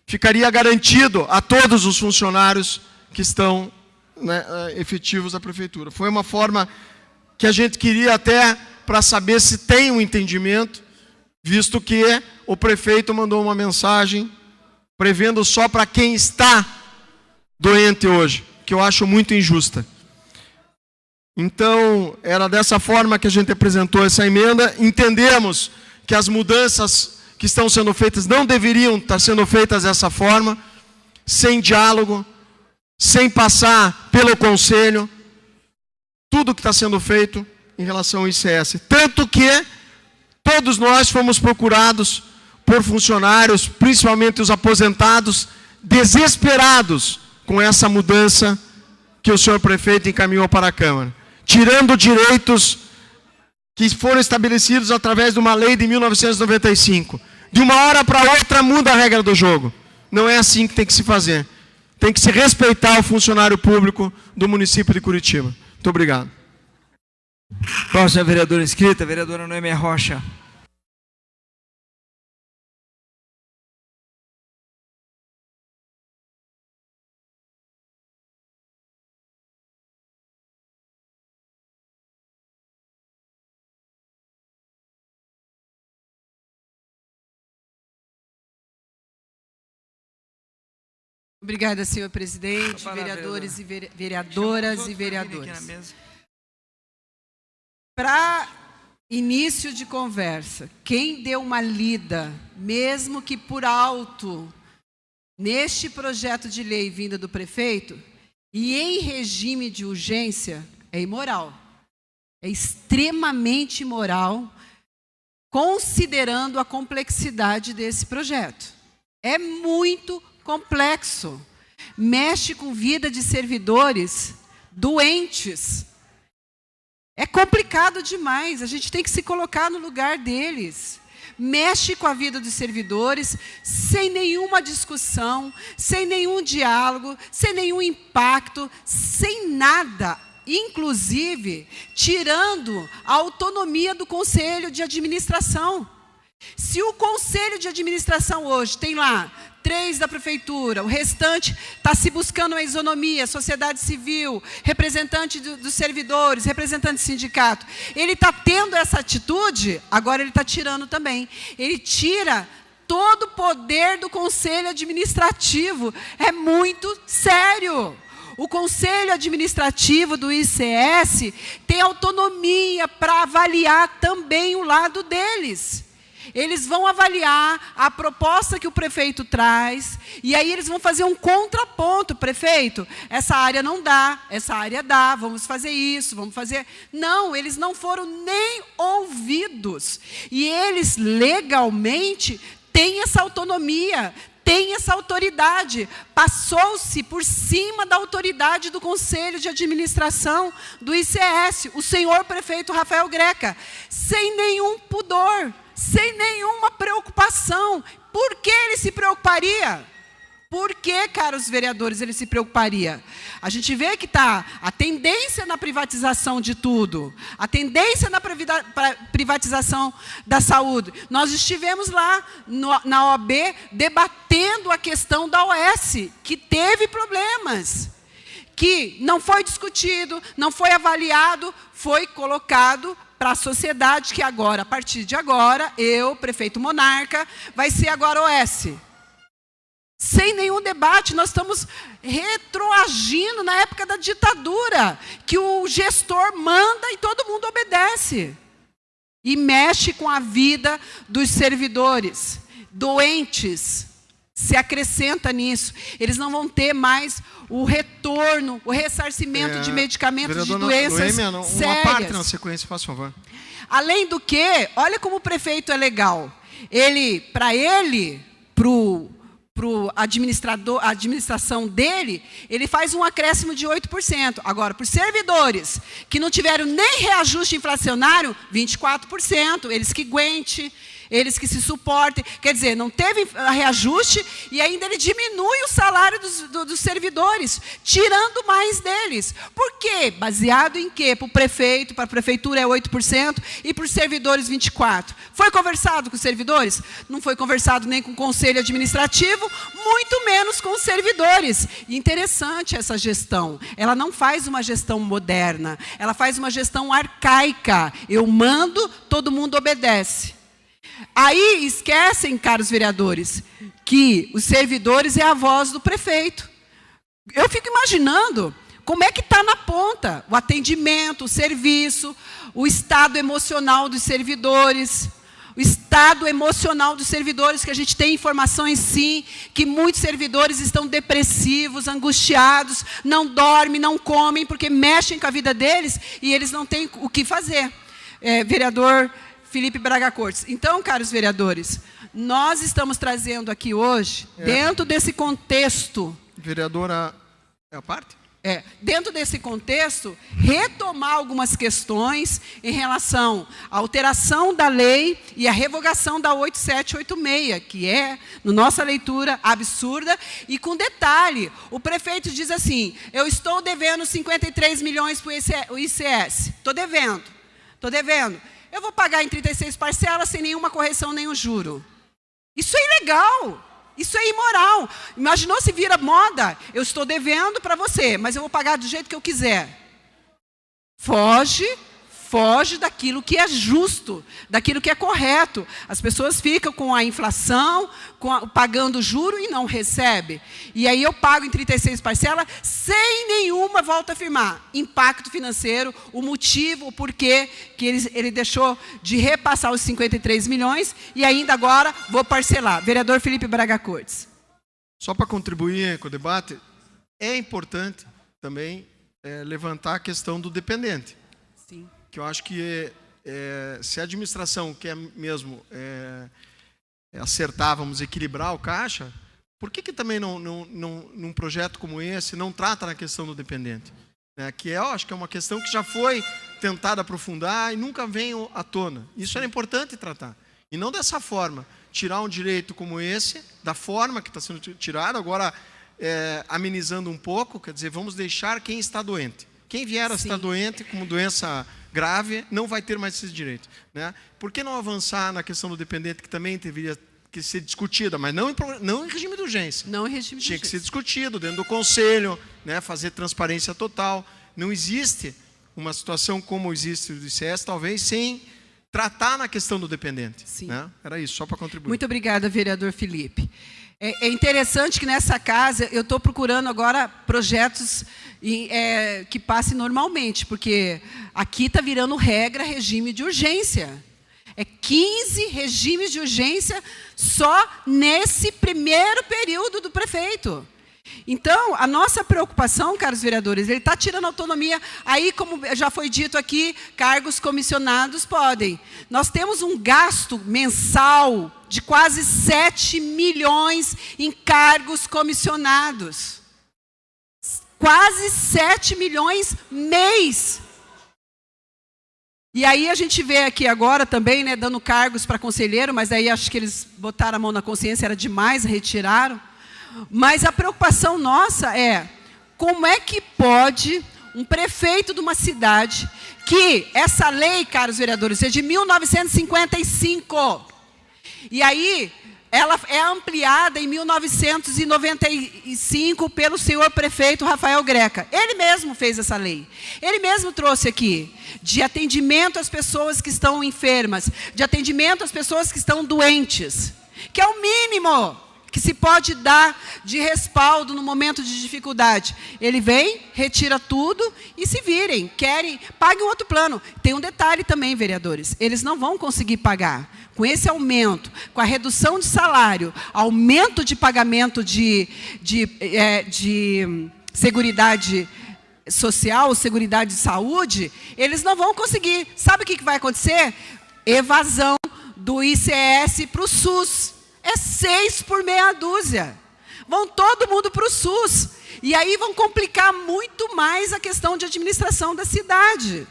Ficaria garantido a todos os funcionários que estão, né, efetivos da prefeitura. Foi uma forma que a gente queria até para saber se tem um entendimento, visto que o prefeito mandou uma mensagem prevendo só para quem está doente hoje, que eu acho muito injusta. Então, era dessa forma que a gente apresentou essa emenda. Entendemos que as mudanças que estão sendo feitas não deveriam estar sendo feitas dessa forma, sem diálogo, sem passar pelo conselho, tudo que está sendo feito em relação ao ICS. Tanto que todos nós fomos procurados por funcionários, principalmente os aposentados, desesperados com essa mudança que o senhor prefeito encaminhou para a Câmara, tirando direitos que foram estabelecidos através de uma lei de 1995. De uma hora para outra muda a regra do jogo. Não é assim que tem que se fazer. Tem que se respeitar o funcionário público do município de Curitiba. Muito obrigado. Próxima vereadora inscrita, vereadora Noêmia Rocha. Obrigada, senhor presidente, vereadores e vereadoras e vereadores. Para início de conversa, quem deu uma lida, mesmo que por alto, neste projeto de lei vinda do prefeito, e em regime de urgência, é imoral. É extremamente imoral, considerando a complexidade desse projeto. É muito complexo, mexe com vida de servidores doentes. É complicado demais, a gente tem que se colocar no lugar deles. Mexe com a vida dos servidores, sem nenhuma discussão, sem nenhum diálogo, sem nenhum impacto, sem nada. Inclusive, tirando a autonomia do Conselho de Administração. Se o Conselho de Administração hoje tem lá 3 da prefeitura, o restante está se buscando uma isonomia, sociedade civil, representante dos servidores, representante do sindicato. Ele está tendo essa atitude, agora ele está tirando também. Ele tira todo o poder do Conselho Administrativo. É muito sério. O Conselho Administrativo do ICS tem autonomia para avaliar também o lado deles. Eles vão avaliar a proposta que o prefeito traz, e aí eles vão fazer um contraponto. Prefeito, essa área não dá, essa área dá, vamos fazer isso, vamos fazer... Não, eles não foram nem ouvidos. E eles, legalmente, têm essa autonomia, têm essa autoridade. Passou-se por cima da autoridade do Conselho de Administração do ICS, o senhor prefeito Rafael Greca, sem nenhum pudor, sem nenhuma preocupação. Por que ele se preocuparia? Por que, caros vereadores, ele se preocuparia? A gente vê que está a tendência na privatização de tudo, a tendência na privatização da saúde. Nós estivemos lá na OAB debatendo a questão da OS, que teve problemas, que não foi discutido, não foi avaliado, foi colocado para a sociedade que agora, a partir de agora, eu, prefeito Monarca, vai ser agora OS. Sem nenhum debate, nós estamos retroagindo na época da ditadura, que o gestor manda e todo mundo obedece. E mexe com a vida dos servidores, doentes, se acrescenta nisso. Eles não vão ter mais o retorno, o ressarcimento de medicamentos de doenças sérias. Uma parte na sequência, faz favor. Além do que, olha como o prefeito é legal. Para a administração dele, ele faz um acréscimo de 8%. Agora, para os servidores que não tiveram nem reajuste inflacionário, 24%, eles que aguentem, eles que se suportem. Quer dizer, não teve reajuste e ainda ele diminui o salário dos servidores, tirando mais deles. Por quê? Baseado em quê? Para o prefeito, para a prefeitura é 8% e para os servidores 24%. Foi conversado com os servidores? Não foi conversado nem com o conselho administrativo, muito menos com os servidores. E interessante essa gestão. Ela não faz uma gestão moderna, ela faz uma gestão arcaica. Eu mando, todo mundo obedece. Aí esquecem, caros vereadores, que os servidores é a voz do prefeito. Eu fico imaginando como é que está na ponta o atendimento, o serviço, o estado emocional dos servidores. O estado emocional dos servidores, que a gente tem informações, sim, que muitos servidores estão depressivos, angustiados, não dormem, não comem, porque mexem com a vida deles e eles não têm o que fazer. Vereador Felipe Braga Cortes. Então, caros vereadores, nós estamos trazendo aqui hoje, dentro desse contexto... Vereadora, é a parte? Dentro desse contexto, retomar algumas questões em relação à alteração da lei e à revogação da 8786, que é, na nossa leitura, absurda. E com detalhe, o prefeito diz assim, eu estou devendo 53 milhões para o ICS. Estou devendo. Eu vou pagar em 36 parcelas sem nenhuma correção, nenhum juro. Isso é ilegal. Isso é imoral. Imaginou se vira moda? Eu estou devendo para você, mas eu vou pagar do jeito que eu quiser. Foge daquilo que é justo, daquilo que é correto. As pessoas ficam com a inflação, pagando juro e não recebem. E aí eu pago em 36 parcelas sem nenhuma, volta a afirmar, impacto financeiro, o motivo, o porquê que ele deixou de repassar os 53 milhões e ainda agora vou parcelar. Vereador Felipe Braga Cortes. Só para contribuir com o debate, é importante também levantar a questão do dependente. Sim. Que eu acho que se a administração quer mesmo acertar, vamos equilibrar o caixa, por que também num projeto como esse não trata na questão do dependente? Que eu acho que é uma questão que já foi tentada aprofundar e nunca vem à tona. Isso era importante tratar. E não dessa forma, tirar um direito como esse, da forma que está sendo tirado, agora amenizando um pouco, quer dizer, vamos deixar quem está doente. Quem vier a estar doente com doença grave não vai ter mais esses direitos. Por que não avançar na questão do dependente, que também deveria ser discutida, mas não em regime de urgência? Não em regime de urgência. Tinha que ser discutido dentro do conselho, fazer transparência total. Não existe uma situação como existe do ICS, talvez, sem tratar na questão do dependente. Sim. Era isso, só para contribuir. Muito obrigada, vereador Felipe. É interessante que nessa casa eu estou procurando agora projetos que passem normalmente, porque aqui está virando regra regime de urgência. 15 regimes de urgência só nesse primeiro período do prefeito. Então, a nossa preocupação, caros vereadores, ele está tirando autonomia. Aí, como já foi dito aqui, cargos comissionados podem. Nós temos um gasto mensal de quase 7 milhões em cargos comissionados. Quase 7 milhões mês. E aí a gente vê aqui agora também, né, dando cargos para conselheiro, mas aí acho que eles botaram a mão na consciência, era demais, retiraram. Mas a preocupação nossa é, como é que pode um prefeito de uma cidade, que essa lei, caros vereadores, é de 1955, e aí ela é ampliada em 1995 pelo senhor prefeito Rafael Greca. Ele mesmo fez essa lei. Ele mesmo trouxe aqui, de atendimento às pessoas que estão enfermas, de atendimento às pessoas que estão doentes, que é o mínimo que se pode dar de respaldo no momento de dificuldade. Ele vem, retira tudo e se virem, querem, paguem outro plano. Tem um detalhe também, vereadores, eles não vão conseguir pagar. Com esse aumento, com a redução de salário, aumento de pagamento de seguridade social, seguridade de saúde, eles não vão conseguir. Sabe o que vai acontecer? Evasão do ICS para o SUS. É 6 por meia dúzia. Vão todo mundo para o SUS. E aí vão complicar muito mais a questão de administração da cidade.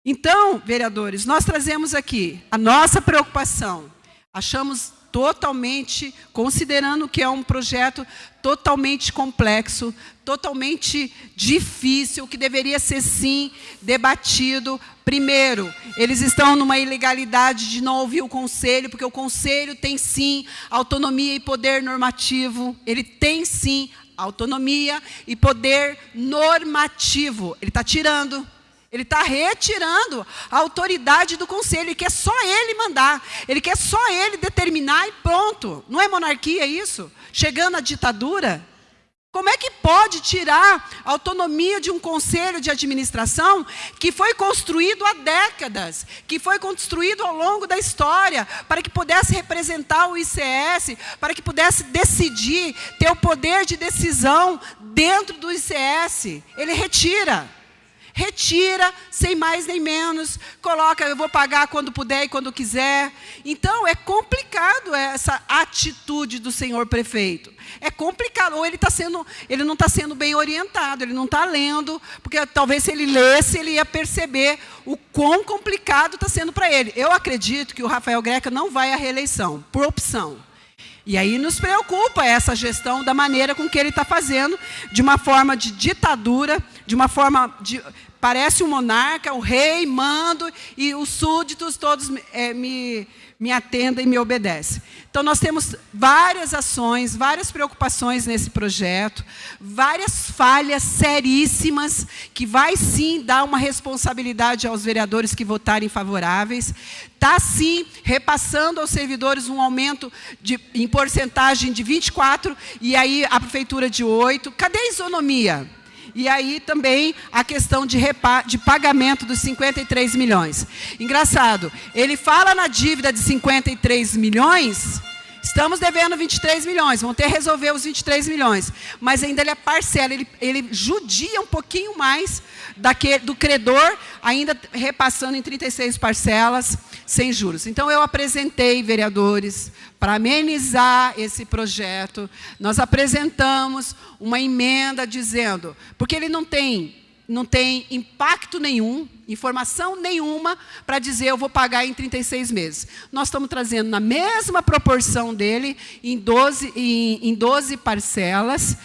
Então, vereadores, nós trazemos aqui a nossa preocupação. Achamos totalmente, considerando que é um projeto totalmente complexo, totalmente difícil, que deveria ser, sim, debatido. Primeiro, eles estão numa ilegalidade de não ouvir o Conselho, porque o Conselho tem, sim, autonomia e poder normativo. Ele tem, sim, autonomia e poder normativo. Ele está tirando. Ele está retirando a autoridade do Conselho. Ele quer só ele mandar. Ele quer só ele determinar e pronto. Não é monarquia isso? Chegando à ditadura? Como é que pode tirar a autonomia de um conselho de administração que foi construído há décadas, que foi construído ao longo da história, para que pudesse representar o ICS, para que pudesse decidir, ter o poder de decisão dentro do ICS? Ele retira. Retira, sem mais nem menos, coloca, eu vou pagar quando puder e quando quiser. Então, é complicado essa atitude do senhor prefeito. É complicado, ou ele não está sendo bem orientado, ele não está lendo, porque talvez se ele lesse, ele ia perceber o quão complicado está sendo para ele. Eu acredito que o Rafael Greca não vai à reeleição, por opção. E aí nos preocupa essa gestão da maneira com que ele está fazendo, de uma forma de ditadura, de uma forma de... Parece um monarca, o rei, mando, e os súditos todos me atendem e me obedecem. Então, nós temos várias ações, várias preocupações nesse projeto, várias falhas seríssimas, que vai, sim, dar uma responsabilidade aos vereadores que votarem favoráveis. Está, sim, repassando aos servidores um aumento em porcentagem de 24%, e aí a prefeitura de 8%. Cadê a isonomia? E aí também a questão de pagamento dos 53 milhões. Engraçado, ele fala na dívida de 53 milhões, estamos devendo 23 milhões, vão ter que resolver os 23 milhões. Mas ainda ele é parcela, ele judia um pouquinho mais do credor, ainda repassando em 36 parcelas, sem juros. Então, eu apresentei, vereadores, para amenizar esse projeto, nós apresentamos uma emenda dizendo, porque ele não tem impacto nenhum, informação nenhuma, para dizer eu vou pagar em 36 meses. Nós estamos trazendo na mesma proporção dele, em 12 parcelas,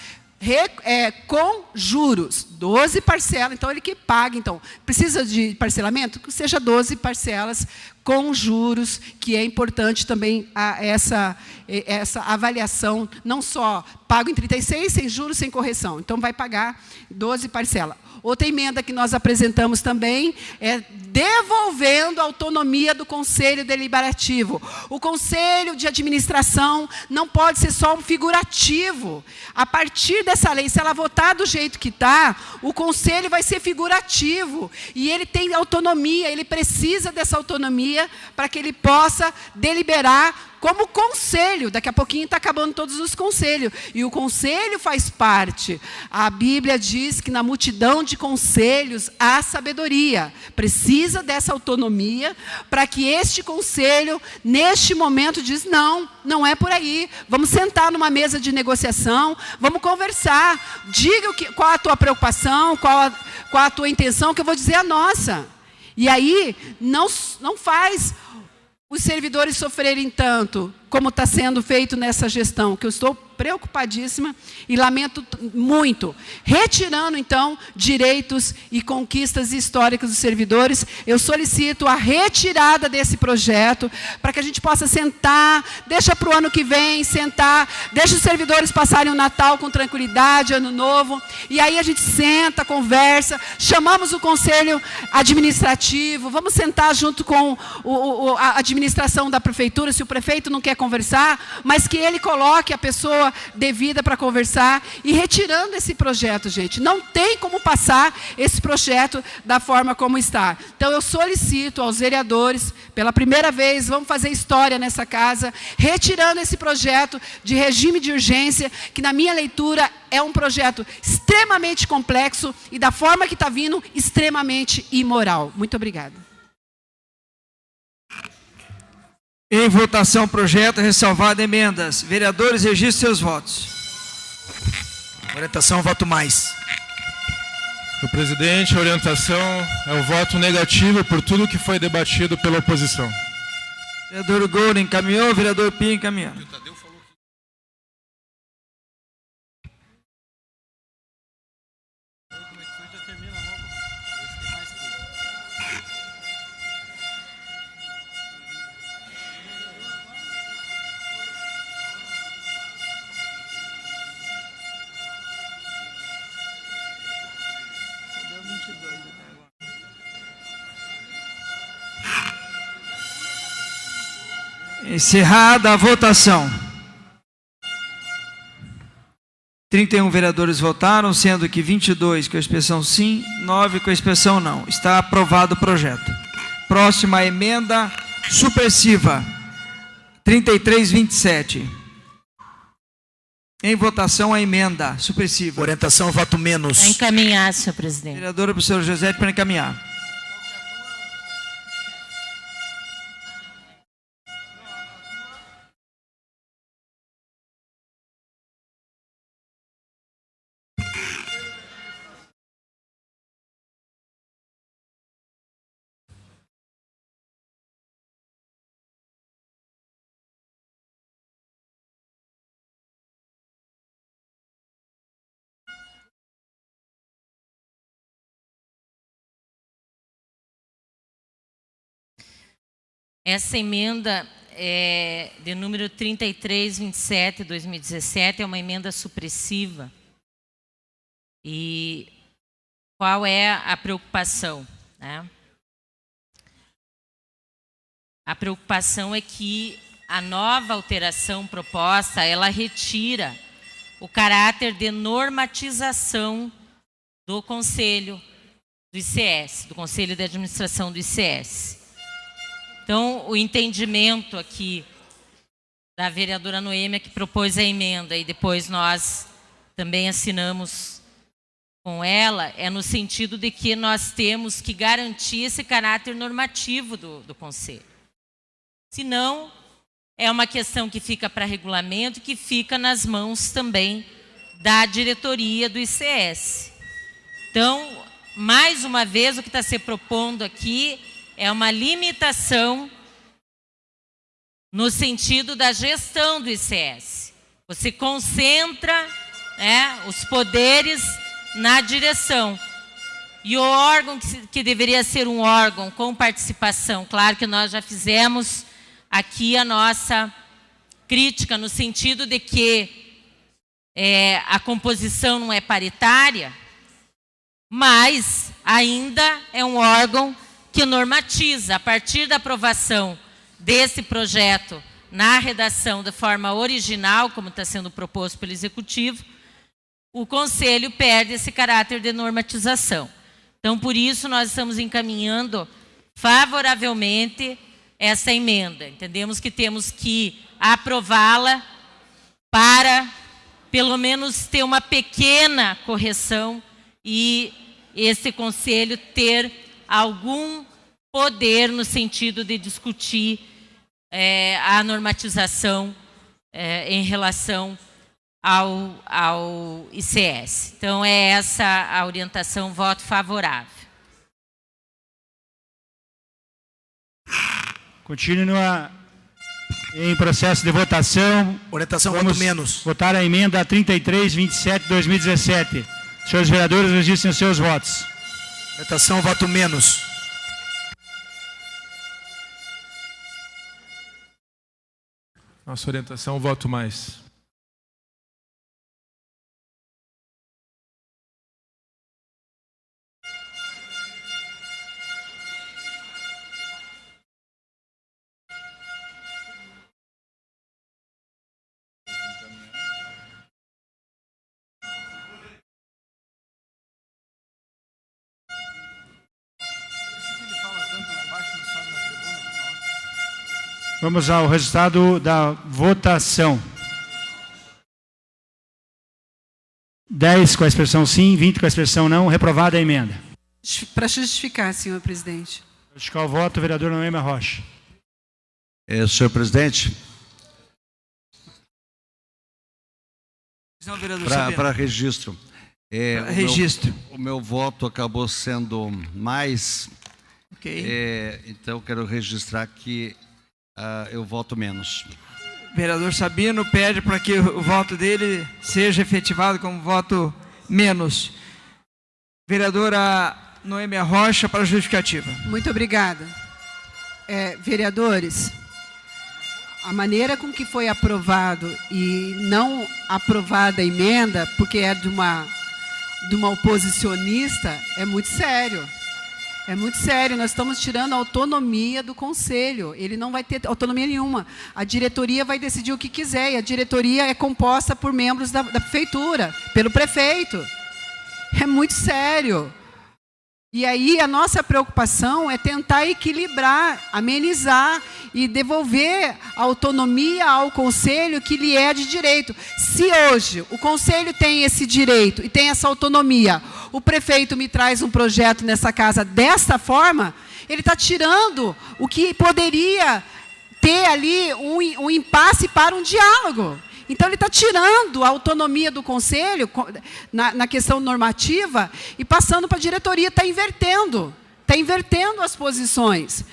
com juros, 12 parcelas, então ele que paga. Então, precisa de parcelamento? Que seja 12 parcelas com juros, que é importante também essa avaliação, não só pago em 36, sem juros, sem correção. Então, vai pagar 12 parcelas. Outra emenda que nós apresentamos também é devolvendo a autonomia do Conselho Deliberativo. O Conselho de Administração não pode ser só um figurativo. A partir dessa lei, se ela votar do jeito que está, o Conselho vai ser figurativo. E ele tem autonomia, ele precisa dessa autonomia para que ele possa deliberar como conselho. Daqui a pouquinho está acabando todos os conselhos. E o conselho faz parte. A Bíblia diz que na multidão de conselhos há sabedoria. Precisa dessa autonomia para que este conselho, neste momento, diz, não é por aí. Vamos sentar numa mesa de negociação, vamos conversar. Diga qual a tua preocupação, qual a tua intenção, que eu vou dizer a nossa. E aí não faz os servidores sofrerem tanto como está sendo feito nessa gestão, que eu estou preocupadíssima e lamento muito. Retirando, então, direitos e conquistas históricas dos servidores, eu solicito a retirada desse projeto, para que a gente possa sentar, deixa para o ano que vem, sentar, deixa os servidores passarem o Natal com tranquilidade, Ano Novo, e aí a gente senta, conversa, chamamos o Conselho Administrativo, vamos sentar junto com a administração da Prefeitura, se o prefeito não quer conversar, mas que ele coloque a pessoa devida para conversar, e retirando esse projeto, gente. Não tem como passar esse projeto da forma como está. Então, eu solicito aos vereadores, pela primeira vez, vamos fazer história nessa casa, retirando esse projeto de regime de urgência, que na minha leitura é um projeto extremamente complexo e da forma que está vindo, extremamente imoral. Muito obrigada. Em votação, projeto, ressalvado emendas. Vereadores, registrem seus votos. Orientação, voto mais. Senhor presidente, a orientação é o voto negativo por tudo que foi debatido pela oposição. Vereador Golden encaminhou, vereador Pinho encaminhou. Encerrada a votação. 31 vereadores votaram, sendo que 22 com a expressão sim, 9 com a expressão não. Está aprovado o projeto. Próxima emenda supressiva. 3327. Em votação a emenda supressiva. Orientação, voto menos. Para encaminhar, senhor presidente. Vereadora professora José, para encaminhar. Essa emenda de número 3327/2017 é uma emenda supressiva. E qual é a preocupação, né? A preocupação é que a nova alteração proposta, ela retira o caráter de normatização do Conselho do ICS, do Conselho de Administração do ICS. Então, o entendimento aqui da vereadora Noêmia, que propôs a emenda, e depois nós também assinamos com ela, é no sentido de que nós temos que garantir esse caráter normativo do Conselho. Senão, é uma questão que fica para regulamento, que fica nas mãos também da diretoria do ICS. Então, mais uma vez, o que está se propondo aqui é uma limitação no sentido da gestão do ICS. Você concentra, né, os poderes na direção. E o órgão que deveria ser um órgão com participação, claro que nós já fizemos aqui a nossa crítica no sentido de que a composição não é paritária, mas ainda é um órgão que normatiza. A partir da aprovação desse projeto na redação da forma original, como está sendo proposto pelo Executivo, o Conselho perde esse caráter de normatização. Então, por isso, nós estamos encaminhando favoravelmente essa emenda. Entendemos que temos que aprová-la para, pelo menos, ter uma pequena correção e esse Conselho ter algum poder no sentido de discutir a normatização em relação ao ICS. Então, é essa a orientação, voto favorável. Continua em processo de votação. Orientação, Vamos voto menos. votar a emenda 3327/2017. Senhores vereadores, registrem os seus votos. Orientação, voto menos. Nossa orientação, voto mais. Vamos ao resultado da votação. 10 com a expressão sim, 20 com a expressão não. Reprovada a emenda. Para justificar, senhor presidente. Justificar o voto, vereador Noêmia Rocha. Senhor presidente, para registro. Registro. O meu voto acabou sendo mais. Ok. Então, quero registrar que eu voto menos. Vereador Sabino pede para que o voto dele seja efetivado como voto menos. Vereadora Noêmia Rocha, para a justificativa. Muito obrigada. Vereadores, a maneira com que foi aprovado e não aprovada a emenda, porque é de uma oposicionista, é muito sério. É muito sério, nós estamos tirando a autonomia do conselho. Ele não vai ter autonomia nenhuma. A diretoria vai decidir o que quiser, e a diretoria é composta por membros da prefeitura, pelo prefeito. É muito sério. E aí a nossa preocupação é tentar equilibrar, amenizar e devolver a autonomia ao conselho que lhe é de direito. Se hoje o conselho tem esse direito e tem essa autonomia, o prefeito me traz um projeto nessa casa desta forma, ele está tirando o que poderia ter ali um impasse para um diálogo. Então, ele está tirando a autonomia do conselho na questão normativa e passando para a diretoria, está invertendo as posições.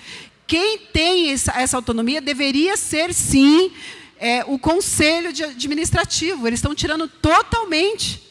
Quem tem essa autonomia deveria ser, sim, o conselho administrativo. Eles estão tirando totalmente.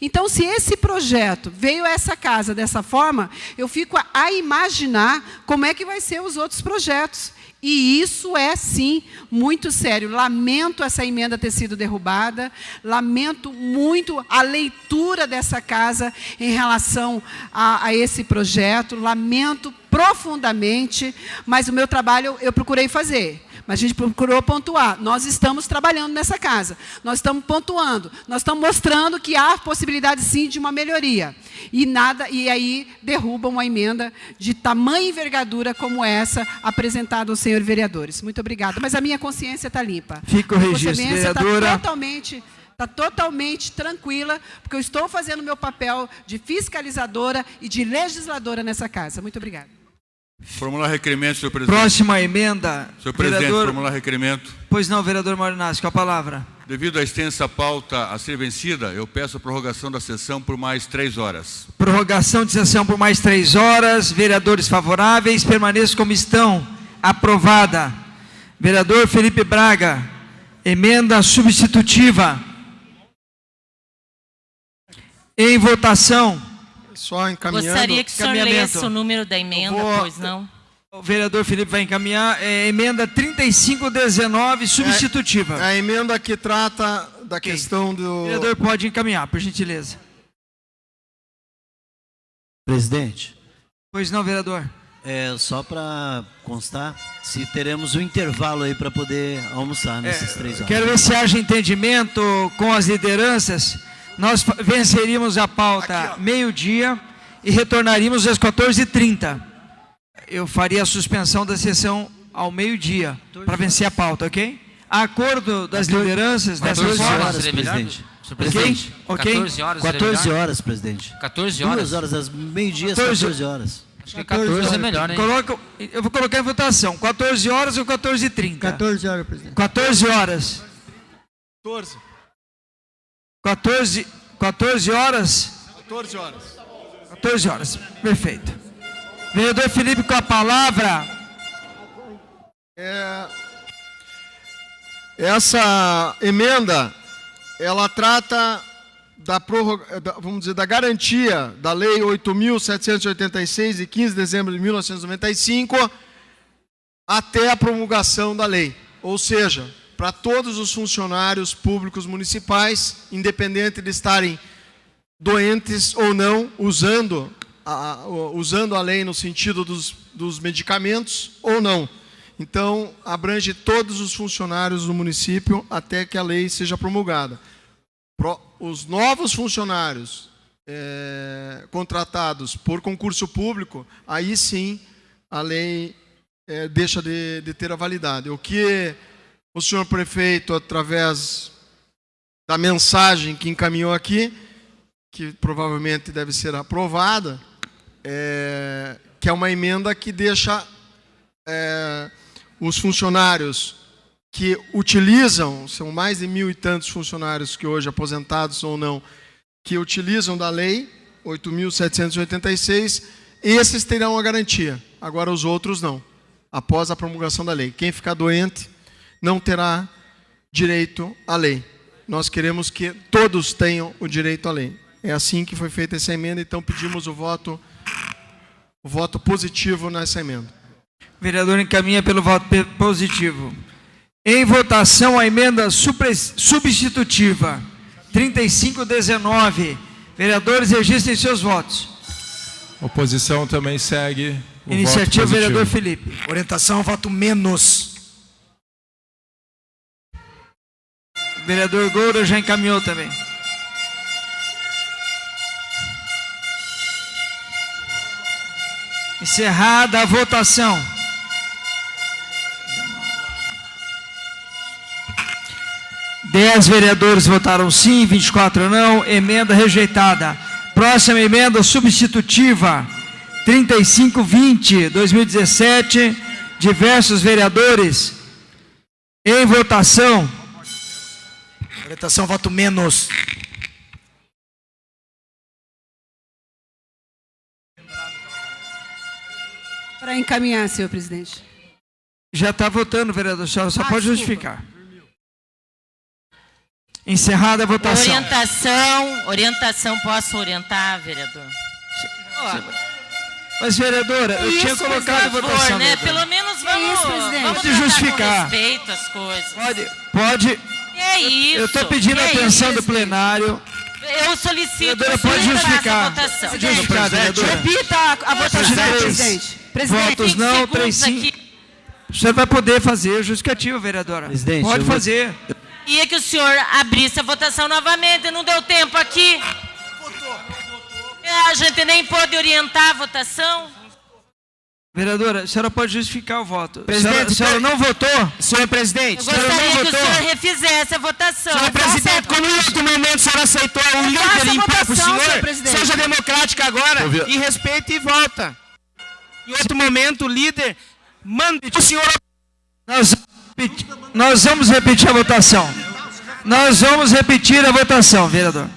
Então, se esse projeto veio a essa casa dessa forma, eu fico a imaginar como é que vai ser os outros projetos. E isso é, sim, muito sério. Lamento essa emenda ter sido derrubada, lamento muito a leitura dessa casa em relação a esse projeto, lamento profundamente, mas o meu trabalho eu procurei fazer. Mas a gente procurou pontuar. Nós estamos trabalhando nessa casa. Nós estamos pontuando. Nós estamos mostrando que há possibilidade, sim, de uma melhoria. E aí derrubam uma emenda de tamanha envergadura como essa apresentada aos senhores vereadores. Muito obrigada. Mas a minha consciência está limpa. Fica o registro, vereadora. Está totalmente tranquila, porque eu estou fazendo o meu papel de fiscalizadora e de legisladora nessa casa. Muito obrigada. Formular requerimento, senhor presidente. Próxima emenda. Senhor presidente, formular requerimento. Pois não, vereador Marinassi, com a palavra. Devido à extensa pauta a ser vencida, eu peço a prorrogação da sessão por mais 3 horas. Prorrogação de sessão por mais 3 horas. Vereadores favoráveis, permaneçam como estão. Aprovada. Vereador Felipe Braga, emenda substitutiva. Em votação. Só encaminhando. Gostaria que o senhor lesse o número da emenda, pois não? O vereador Felipe vai encaminhar. Emenda 3519, substitutiva. A emenda que trata da questão do... O vereador pode encaminhar, por gentileza. Presidente. Pois não, vereador. Só para constar, se teremos um intervalo aí para poder almoçar nessas 3 horas. Quero ver se haja entendimento com as lideranças. Nós venceríamos a pauta meio-dia e retornaríamos às 14h30. Eu faria a suspensão da sessão ao meio-dia para vencer a pauta, ok? A acordo das lideranças dessa forma. 14 horas, presidente. Senhor presidente, ok? 14 horas. 14 horas, presidente. 14 horas. 2 horas, às meio-dia, 14 horas. Acho que 14 é melhor, hein? Eu vou colocar em votação. 14 horas ou 14h30? 14 horas, presidente. 14 horas. 14 horas? 14 horas. 14 horas, perfeito. Vereador Felipe com a palavra. Essa emenda, ela trata da prorroga, vamos dizer, da garantia da Lei 8.786, de 15 de dezembro de 1995, até a promulgação da lei. Ou seja, para todos os funcionários públicos municipais, independente de estarem doentes ou não, usando a lei no sentido dos medicamentos ou não. Então, abrange todos os funcionários do município até que a lei seja promulgada. Os novos funcionários contratados por concurso público, aí sim a lei deixa de ter a validade. O que o senhor prefeito, através da mensagem que encaminhou aqui, que provavelmente deve ser aprovada, que é uma emenda que deixa os funcionários que utilizam, são mais de 1.000 e tantos funcionários que hoje, aposentados ou não, que utilizam da lei 8.786, esses terão a garantia. Agora os outros não, após a promulgação da lei. Quem ficar doente não terá direito à lei. Nós queremos que todos tenham o direito à lei. É assim que foi feita essa emenda, então pedimos o voto positivo nessa emenda. O vereador encaminha pelo voto positivo. Em votação, a emenda substitutiva 3519. Vereadores, registrem seus votos. Oposição também segue. Iniciativa, vereador Felipe. Orientação, voto menos. Vereador Goura já encaminhou também. Encerrada a votação. Dez vereadores votaram sim, 24 não. Emenda rejeitada. Próxima emenda substitutiva 3520, 2017. Diversos vereadores em votação. Orientação, voto menos. Para encaminhar, senhor presidente. Já está votando, vereador, só pode justificar. Encerrada a votação. Orientação, posso orientar, vereador? Mas, vereadora, eu tinha colocado a votação. Né? Pelo menos vamos justificar. Com respeito às coisas. Pode. É isso. Eu estou pedindo a atenção do plenário. Eu solicito. Vereadora, pode justificar. Votação. Justificar, vereadora. Repita a votação, presidente. Votos não, 3 sim. O senhor vai poder fazer justificativa, vereadora. Presidente, pode fazer. Queria que o senhor abrisse a votação novamente, não deu tempo aqui. A gente nem pôde orientar a votação. Vereadora, a senhora pode justificar o voto. Presidente, a senhora não votou? Senhor presidente, eu gostaria que o senhor refizesse a votação. Senhor presidente, como em outro momento a senhora aceitou o líder impor para o senhor, seja democrática agora e respeite e volta. Em outro momento, o líder manda o senhor... Nós vamos repetir a votação. Nós vamos repetir a votação, vereador.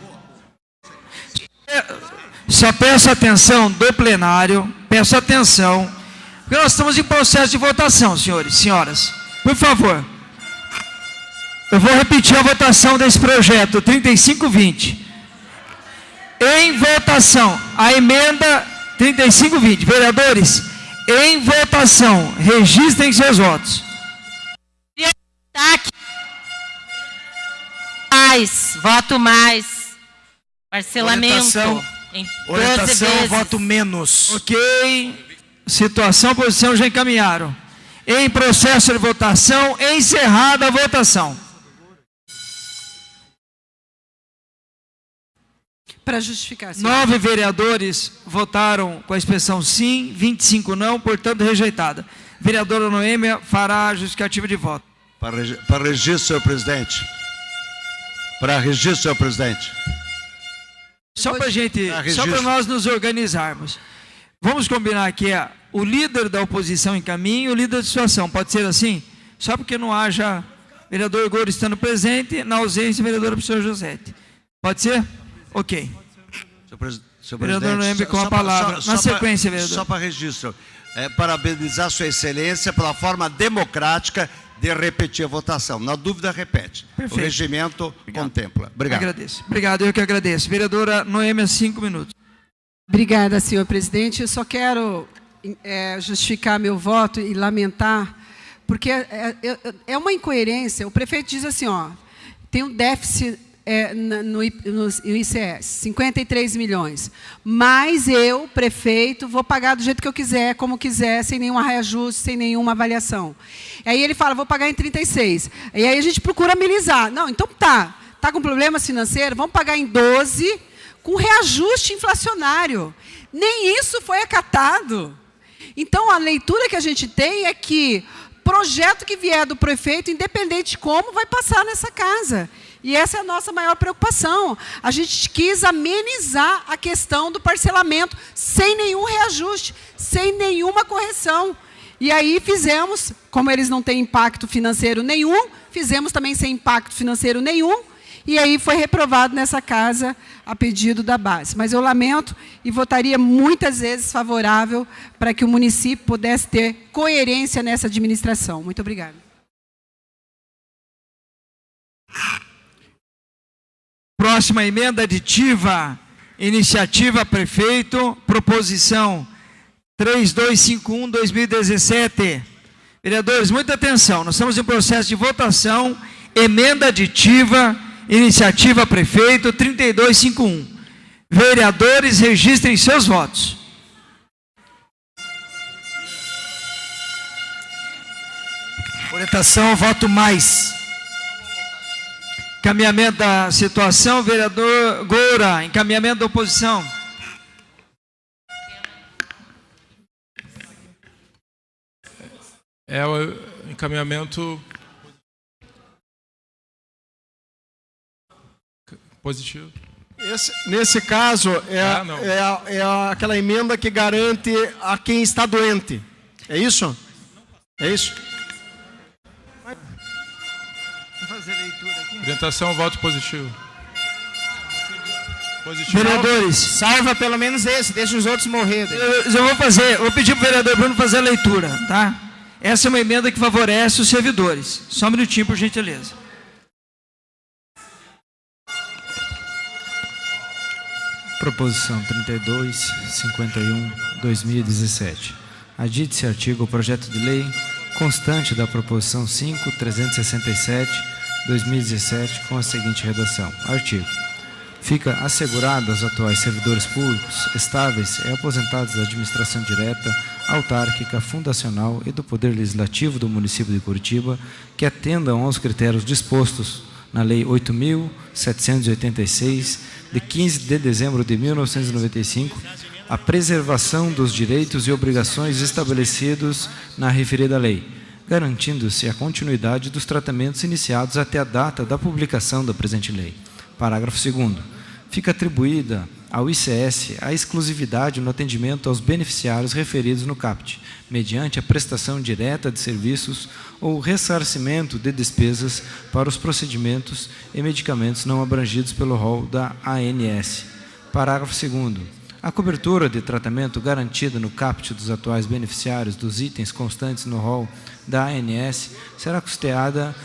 Só peço atenção do plenário, peço atenção, porque nós estamos em processo de votação, senhores e senhoras. Por favor. Eu vou repetir a votação desse projeto, 3520. Em votação, a emenda 3520. Vereadores, em votação, registrem seus votos. Voto mais. Parcelamento. Orientação, voto menos. Ok. Situação, posição já encaminharam. Em processo de votação, encerrada a votação. Para justificar. Senhor. 9 vereadores votaram com a expressão sim, 25 não, portanto rejeitada. Vereadora Noêmia fará a justificativa de voto. Para registro, senhor presidente. Para registro, senhor presidente. Só para nós nos organizarmos. Vamos combinar aqui, o líder da oposição encaminha e o líder da situação. Pode ser assim? Só porque não haja vereador Goura estando presente, na ausência, vereadora professor Josete. Pode ser? Ok. Senhor Vereador presidente, Noêmio, com a palavra. Na sequência, vereador. Só para registro. Parabenizar Sua Excelência pela forma democrática de repetir a votação. Na dúvida, repete. Perfeito. O regimento contempla. Obrigado. Agradeço. Obrigado, eu que agradeço. Vereadora Noêmia, 5 minutos. Obrigada, senhor presidente. Eu só quero justificar meu voto e lamentar, porque é uma incoerência. O prefeito diz assim, ó, tem um déficit no ICS, 53 milhões. Mas eu, prefeito, vou pagar do jeito que eu quiser, como quiser, sem nenhum reajuste, sem nenhuma avaliação. Aí ele fala, vou pagar em 36. E aí a gente procura amenizar. Não, então tá com problemas financeiros, vamos pagar em 12, com reajuste inflacionário. Nem isso foi acatado. Então, a leitura que a gente tem é que projeto que vier do prefeito, independente de como, vai passar nessa casa. E essa é a nossa maior preocupação. A gente quis amenizar a questão do parcelamento, sem nenhum reajuste, sem nenhuma correção. E aí fizemos, como eles não têm impacto financeiro nenhum, fizemos também sem impacto financeiro nenhum, e aí foi reprovado nessa casa a pedido da base. Mas eu lamento e votaria muitas vezes favorável para que o município pudesse ter coerência nessa administração. Muito obrigada. Próxima emenda aditiva, iniciativa prefeito, proposição 3251-2017. Vereadores, muita atenção, nós estamos em processo de votação, emenda aditiva, iniciativa prefeito 3251. Vereadores, registrem seus votos. Orientação, voto mais. Encaminhamento da situação, vereador Goura. Encaminhamento da oposição. É o encaminhamento positivo. Nesse caso, é aquela emenda que garante a quem está doente. É isso? É isso? Orientação, voto positivo. Positivo. Vereadores, salva pelo menos esse, deixa os outros morrer. Vou pedir para o vereador Bruno fazer a leitura, tá? Essa é uma emenda que favorece os servidores. Só um minutinho, por gentileza. Proposição 3251/2017. Adite-se artigo o projeto de lei constante da proposição 5.367/2017 com a seguinte redação. Artigo. Fica assegurado aos atuais servidores públicos, estáveis e aposentados da administração direta, autárquica, fundacional e do Poder Legislativo do município de Curitiba que atendam aos critérios dispostos na Lei 8.786, de 15 de dezembro de 1995, a preservação dos direitos e obrigações estabelecidos na referida lei, garantindo-se a continuidade dos tratamentos iniciados até a data da publicação da presente lei. Parágrafo 2º. Fica atribuída ao ICS a exclusividade no atendimento aos beneficiários referidos no CAPT, mediante a prestação direta de serviços ou ressarcimento de despesas para os procedimentos e medicamentos não abrangidos pelo rol da ANS. Parágrafo 2º. A cobertura de tratamento garantida no CAPT dos atuais beneficiários dos itens constantes no rol da ANS será custeada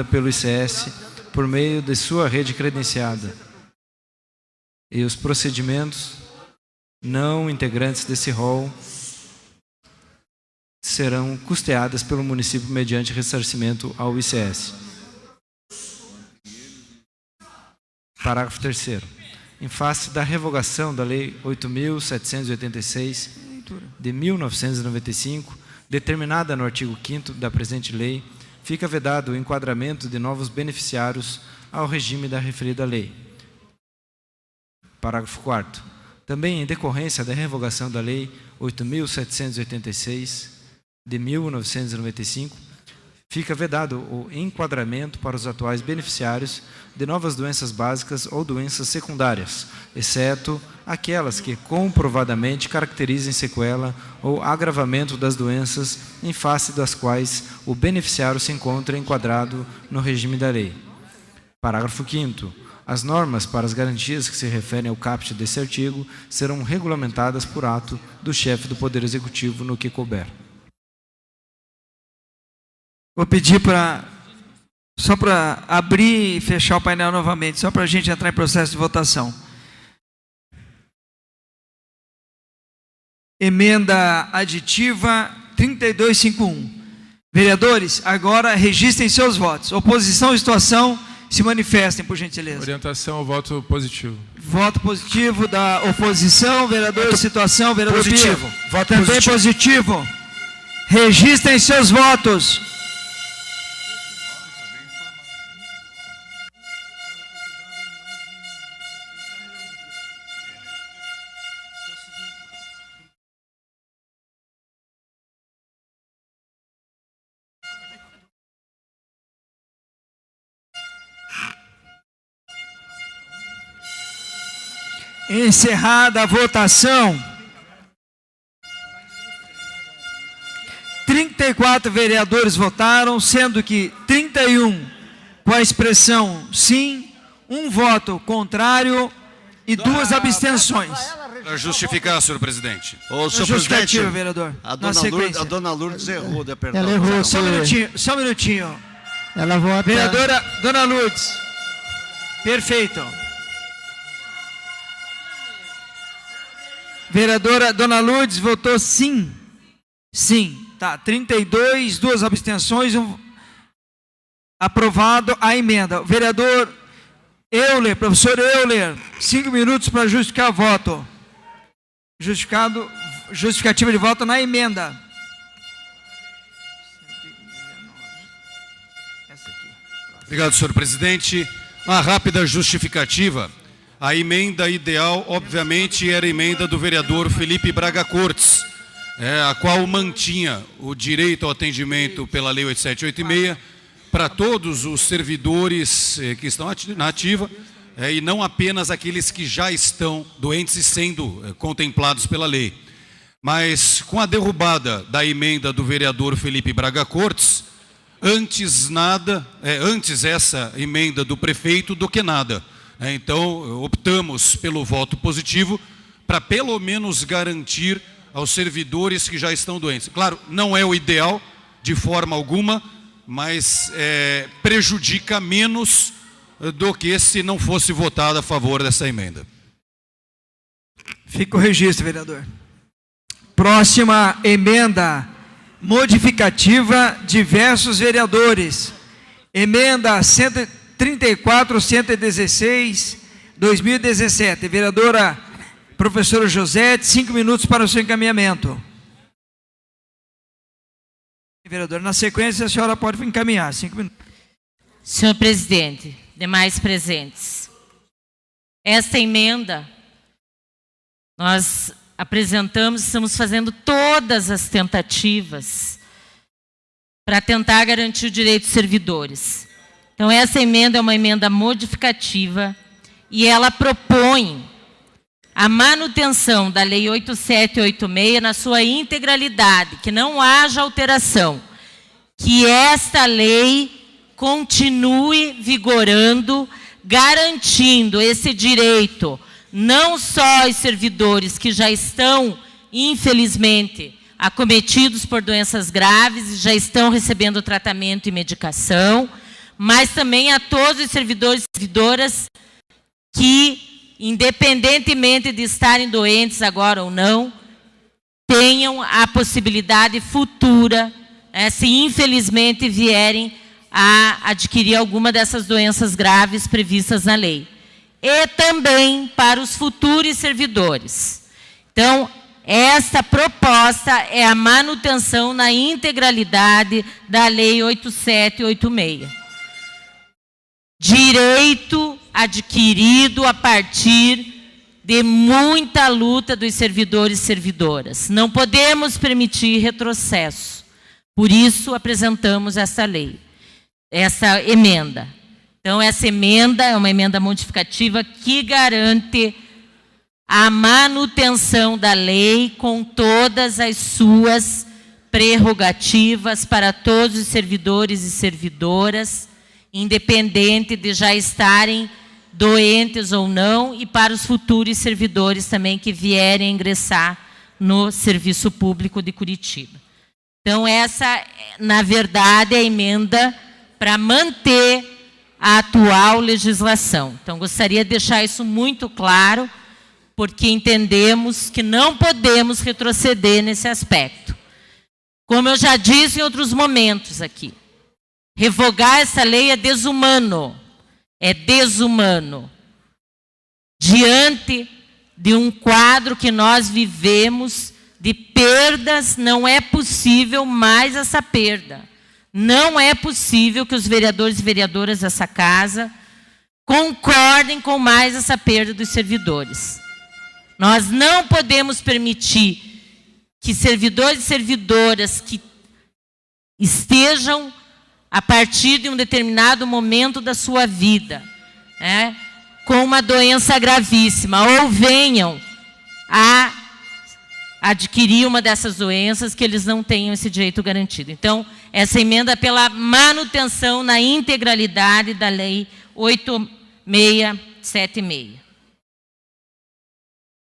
pelo ICS por meio de sua rede credenciada. E os procedimentos não integrantes desse rol serão custeados pelo município mediante ressarcimento ao ICS. Parágrafo 3º. Em face da revogação da Lei 8.786 de 1995, determinada no artigo 5º da presente lei, fica vedado o enquadramento de novos beneficiários ao regime da referida lei. Parágrafo 4º. Também em decorrência da revogação da Lei 8.786 de 1995, fica vedado o enquadramento para os atuais beneficiários de novas doenças básicas ou doenças secundárias, exceto aquelas que comprovadamente caracterizem sequela ou agravamento das doenças em face das quais o beneficiário se encontra enquadrado no regime da lei. Parágrafo 5º. As normas para as garantias que se referem ao caput desse artigo serão regulamentadas por ato do chefe do Poder Executivo no que couber. Vou pedir só para abrir e fechar o painel novamente, só para a gente entrar em processo de votação. Emenda aditiva 3251. Vereadores, agora registrem seus votos. Oposição e situação, se manifestem, por gentileza. Orientação ao voto positivo. Voto positivo da oposição, vereador, situação, vereador positivo. Pia. Voto também positivo. Registrem seus votos. Encerrada a votação. 34 vereadores votaram, sendo que 31 com a expressão sim, 1 voto contrário e 2 abstenções. Para justificar, senhor presidente. Ô, senhor presidente, vereador. A dona Lourdes errou de apertar. Ela errou, só um minutinho. Ela vota. Vereadora Dona Lourdes. Perfeito. Vereadora Dona Lourdes votou sim. Sim. Tá, 32, 2 abstenções, aprovado a emenda. Vereador Euler, professor Euler, 5 minutos para justificar voto. Justificativa de voto na emenda. Obrigado, senhor presidente. Uma rápida justificativa. A emenda ideal, obviamente, era a emenda do vereador Felipe Braga Cortes, a qual mantinha o direito ao atendimento pela Lei 8786 para todos os servidores que estão na ativa, e não apenas aqueles que já estão doentes e sendo contemplados pela lei. Mas com a derrubada da emenda do vereador Felipe Braga Cortes, antes essa emenda do prefeito do que nada. Então, optamos pelo voto positivo para pelo menos garantir aos servidores que já estão doentes. Claro, não é o ideal de forma alguma, mas prejudica menos do que se não fosse votado a favor dessa emenda. Fica o registro, vereador. Próxima emenda modificativa, diversos vereadores. Emenda 134-116, 2017. Vereadora professora Josete, 5 minutos para o seu encaminhamento. Vereador, na sequência a senhora pode encaminhar. 5 minutos. Senhor presidente, demais presentes. Esta emenda, nós apresentamos, estamos fazendo todas as tentativas para tentar garantir o direito dos servidores. Então, essa emenda é uma emenda modificativa e ela propõe a manutenção da Lei 8786 na sua integralidade, que não haja alteração, que esta lei continue vigorando, garantindo esse direito não só aos servidores que já estão, infelizmente, acometidos por doenças graves e já estão recebendo tratamento e medicação, mas também a todos os servidores e servidoras que, independentemente de estarem doentes agora ou não, tenham a possibilidade futura, se infelizmente vierem a adquirir alguma dessas doenças graves previstas na lei. E também para os futuros servidores. Então, esta proposta é a manutenção na integralidade da Lei 8786. Direito adquirido a partir de muita luta dos servidores e servidoras. Não podemos permitir retrocesso. Por isso, apresentamos essa lei, essa emenda. Então, essa emenda é uma emenda modificativa que garante a manutenção da lei com todas as suas prerrogativas para todos os servidores e servidoras independente de já estarem doentes ou não, e para os futuros servidores também que vierem ingressar no Serviço Público de Curitiba. Então, essa, na verdade, é a emenda para manter a atual legislação. Então, gostaria de deixar isso muito claro, porque entendemos que não podemos retroceder nesse aspecto. Como eu já disse em outros momentos aqui, revogar essa lei é desumano. É desumano. Diante de um quadro que nós vivemos de perdas, não é possível mais essa perda. Não é possível que os vereadores e vereadoras dessa casa concordem com mais essa perda dos servidores. Nós não podemos permitir que servidores e servidoras que estejam a partir de um determinado momento da sua vida, com uma doença gravíssima, ou venham a adquirir uma dessas doenças, que eles não tenham esse direito garantido. Então, essa emenda é pela manutenção na integralidade da Lei 8676.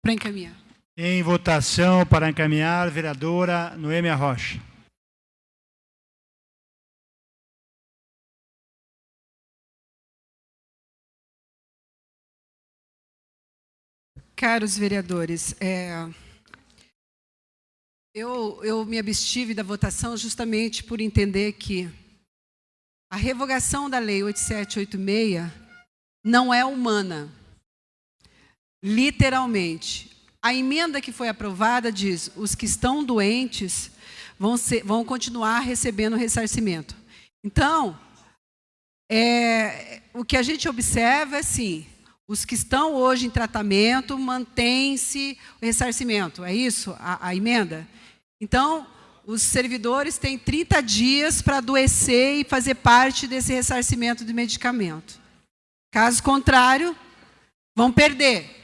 Para encaminhar. Em votação para encaminhar, vereadora Noêmia Rocha. Caros vereadores, eu me abstive da votação justamente por entender que a revogação da Lei 8786 não é humana. Literalmente. A emenda que foi aprovada diz: os que estão doentes vão continuar recebendo ressarcimento. Então, o que a gente observa é assim: os que estão hoje em tratamento, mantém-se o ressarcimento. É isso a emenda? Então, os servidores têm 30 dias para adoecer e fazer parte desse ressarcimento de medicamento. Caso contrário, vão perder.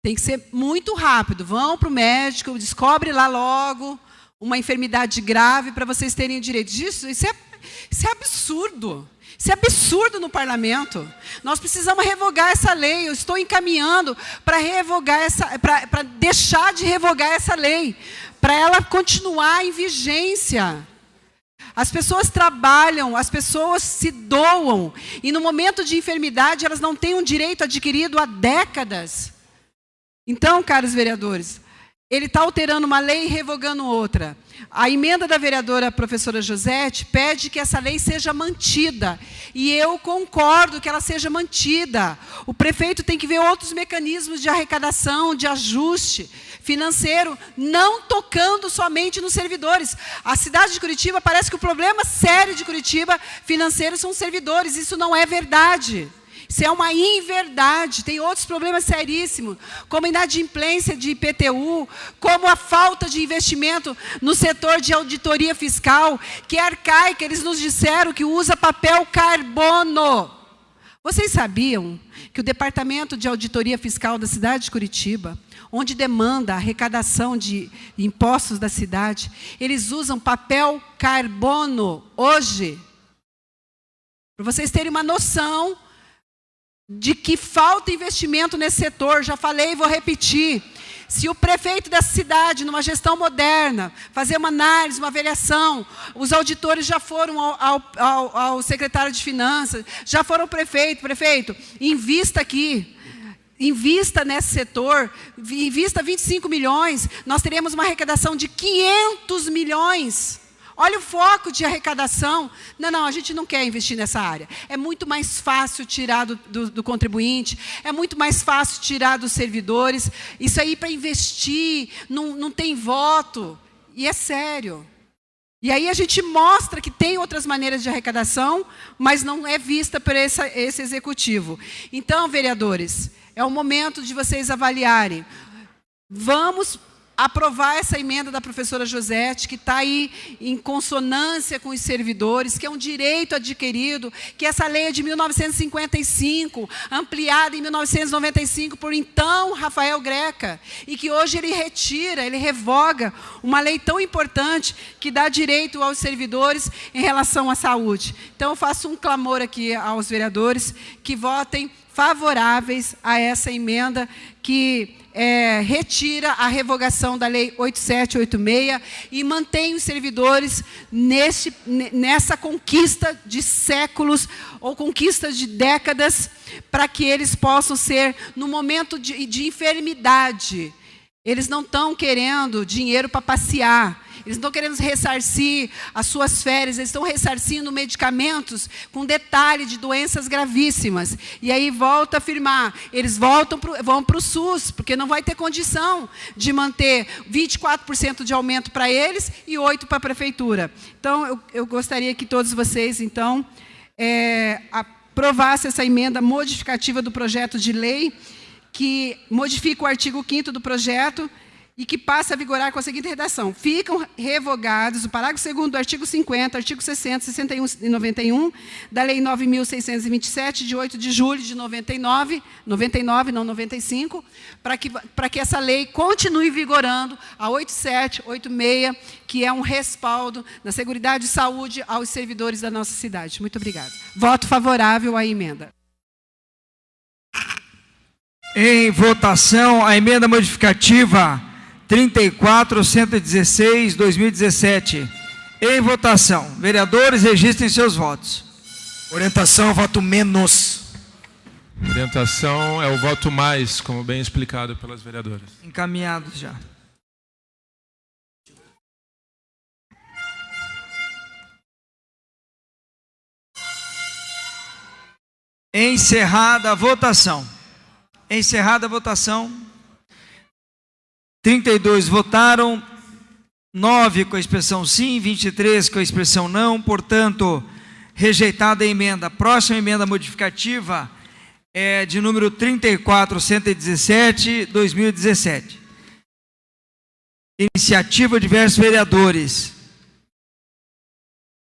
Tem que ser muito rápido. Vão para o médico, descobre lá logo uma enfermidade grave para vocês terem direito. Isso é absurdo. Isso é absurdo no parlamento. Nós precisamos revogar essa lei. Eu estou encaminhando para revogar para deixar de revogar essa lei, para ela continuar em vigência. As pessoas trabalham, as pessoas se doam, e no momento de enfermidade elas não têm um direito adquirido há décadas. Então, caros vereadores, ele está alterando uma lei e revogando outra. A emenda da vereadora professora Josete pede que essa lei seja mantida. E eu concordo que ela seja mantida. O prefeito tem que ver outros mecanismos de arrecadação, de ajuste financeiro, não tocando somente nos servidores. A cidade de Curitiba, parece que o problema sério de Curitiba financeiro são os servidores. Isso não é verdade. Isso é uma inverdade. Tem outros problemas seríssimos, como a inadimplência de IPTU, como a falta de investimento no setor de auditoria fiscal, que é arcaica. Eles nos disseram que usa papel carbono. Vocês sabiam que o Departamento de Auditoria Fiscal da cidade de Curitiba, onde demanda a arrecadação de impostos da cidade, eles usam papel carbono hoje? Para vocês terem uma noção de que falta investimento nesse setor. Já falei e vou repetir. Se o prefeito da cidade, numa gestão moderna, fazer uma análise, uma avaliação, os auditores já foram ao secretário de Finanças, já foram ao prefeito, invista aqui, invista nesse setor, invista 25 milhões, nós teremos uma arrecadação de 500 milhões. Olha o foco de arrecadação. Não, a gente não quer investir nessa área. É muito mais fácil tirar do contribuinte, é muito mais fácil tirar dos servidores. Isso aí para investir, não tem voto. E é sério. E aí a gente mostra que tem outras maneiras de arrecadação, mas não é vista por esse executivo. Então, vereadores, é o momento de vocês avaliarem. Vamos aprovar essa emenda da professora Josete, que está aí em consonância com os servidores, que é um direito adquirido, que essa lei é de 1955, ampliada em 1995 por então Rafael Greca, e que hoje ele retira, ele revoga uma lei tão importante que dá direito aos servidores em relação à saúde. Então, eu faço um clamor aqui aos vereadores que votem favoráveis a essa emenda que retira a revogação da Lei 8786 e mantém os servidores nessa conquista de séculos ou conquista de décadas, para que eles possam ser, no momento de enfermidade, eles não estão querendo dinheiro para passear, eles não estão querendo ressarcir as suas férias, eles estão ressarcindo medicamentos com detalhe de doenças gravíssimas. E aí, volto a afirmar, eles vão para o SUS, porque não vai ter condição de manter 24% de aumento para eles e 8% para a prefeitura. Então, eu gostaria que todos vocês, então, aprovassem essa emenda modificativa do projeto de lei, que modifica o artigo 5º do projeto, e que passa a vigorar com a seguinte redação: ficam revogados o parágrafo 2º do artigo 50, artigo 60, 61 e 91 da Lei 9.627, de 8 de julho de 99, não 95, para que essa lei continue vigorando a 8786, que é um respaldo na Seguridade e Saúde aos servidores da nossa cidade. Muito obrigada. Voto favorável à emenda. Em votação, a emenda modificativa 34.116/2017. Em votação. Vereadores, registrem seus votos. Orientação, voto menos. Orientação é o voto mais, como bem explicado pelas vereadoras. Encaminhados já. Encerrada a votação. Encerrada a votação. 32 votaram, 9 com a expressão sim, 23 com a expressão não, portanto, rejeitada a emenda. Próxima emenda modificativa é de número 34.117/2017. Iniciativa de diversos vereadores.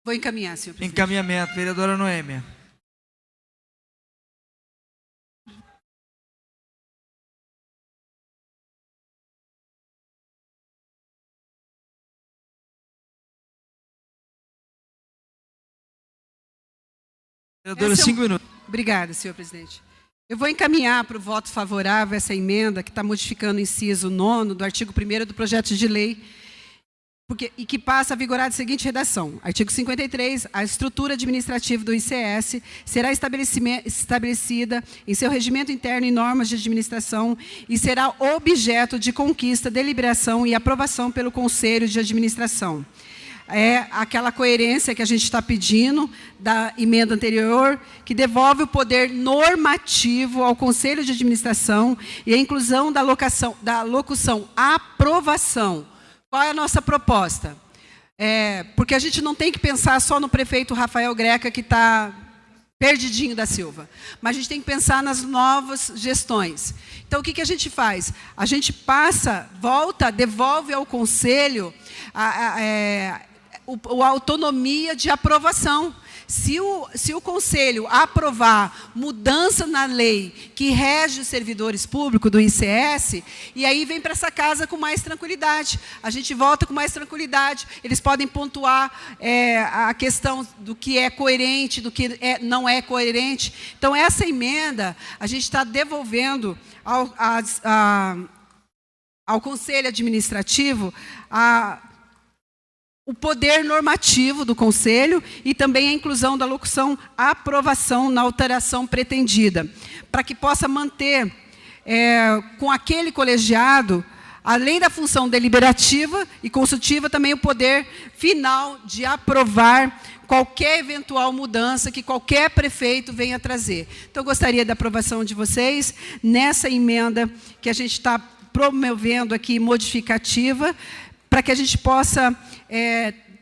Vou encaminhar, senhor presidente. Encaminhamento, vereadora Noêmia. Vereadora, 5 minutos. Obrigada, senhor presidente. Eu vou encaminhar para o voto favorável essa emenda que está modificando o inciso 9º do artigo 1º do projeto de lei, e que passa a vigorar a seguinte redação: artigo 53, a estrutura administrativa do ICS será estabelecida em seu regimento interno e normas de administração e será objeto de conquista, deliberação e aprovação pelo Conselho de Administração. É aquela coerência que a gente está pedindo da emenda anterior, que devolve o poder normativo ao Conselho de Administração e a inclusão da locução aprovação. Qual é a nossa proposta? Porque a gente não tem que pensar só no prefeito Rafael Greca, que está perdidinho da Silva, mas a gente tem que pensar nas novas gestões. Então, o que a gente faz? A gente devolve ao Conselho a autonomia de aprovação. Se o Conselho aprovar mudança na lei que rege os servidores públicos do ICS, e aí vem para essa casa com mais tranquilidade. A gente volta com mais tranquilidade. Eles podem pontuar a questão do que é coerente, do que não é coerente. Então, essa emenda, a gente está devolvendo ao Conselho Administrativo o poder normativo do Conselho e também a inclusão da locução aprovação na alteração pretendida, para que possa manter com aquele colegiado, além da função deliberativa e consultiva, também o poder final de aprovar qualquer eventual mudança que qualquer prefeito venha trazer. Então, eu gostaria da aprovação de vocês nessa emenda que a gente está promovendo aqui, modificativa, para que a gente possa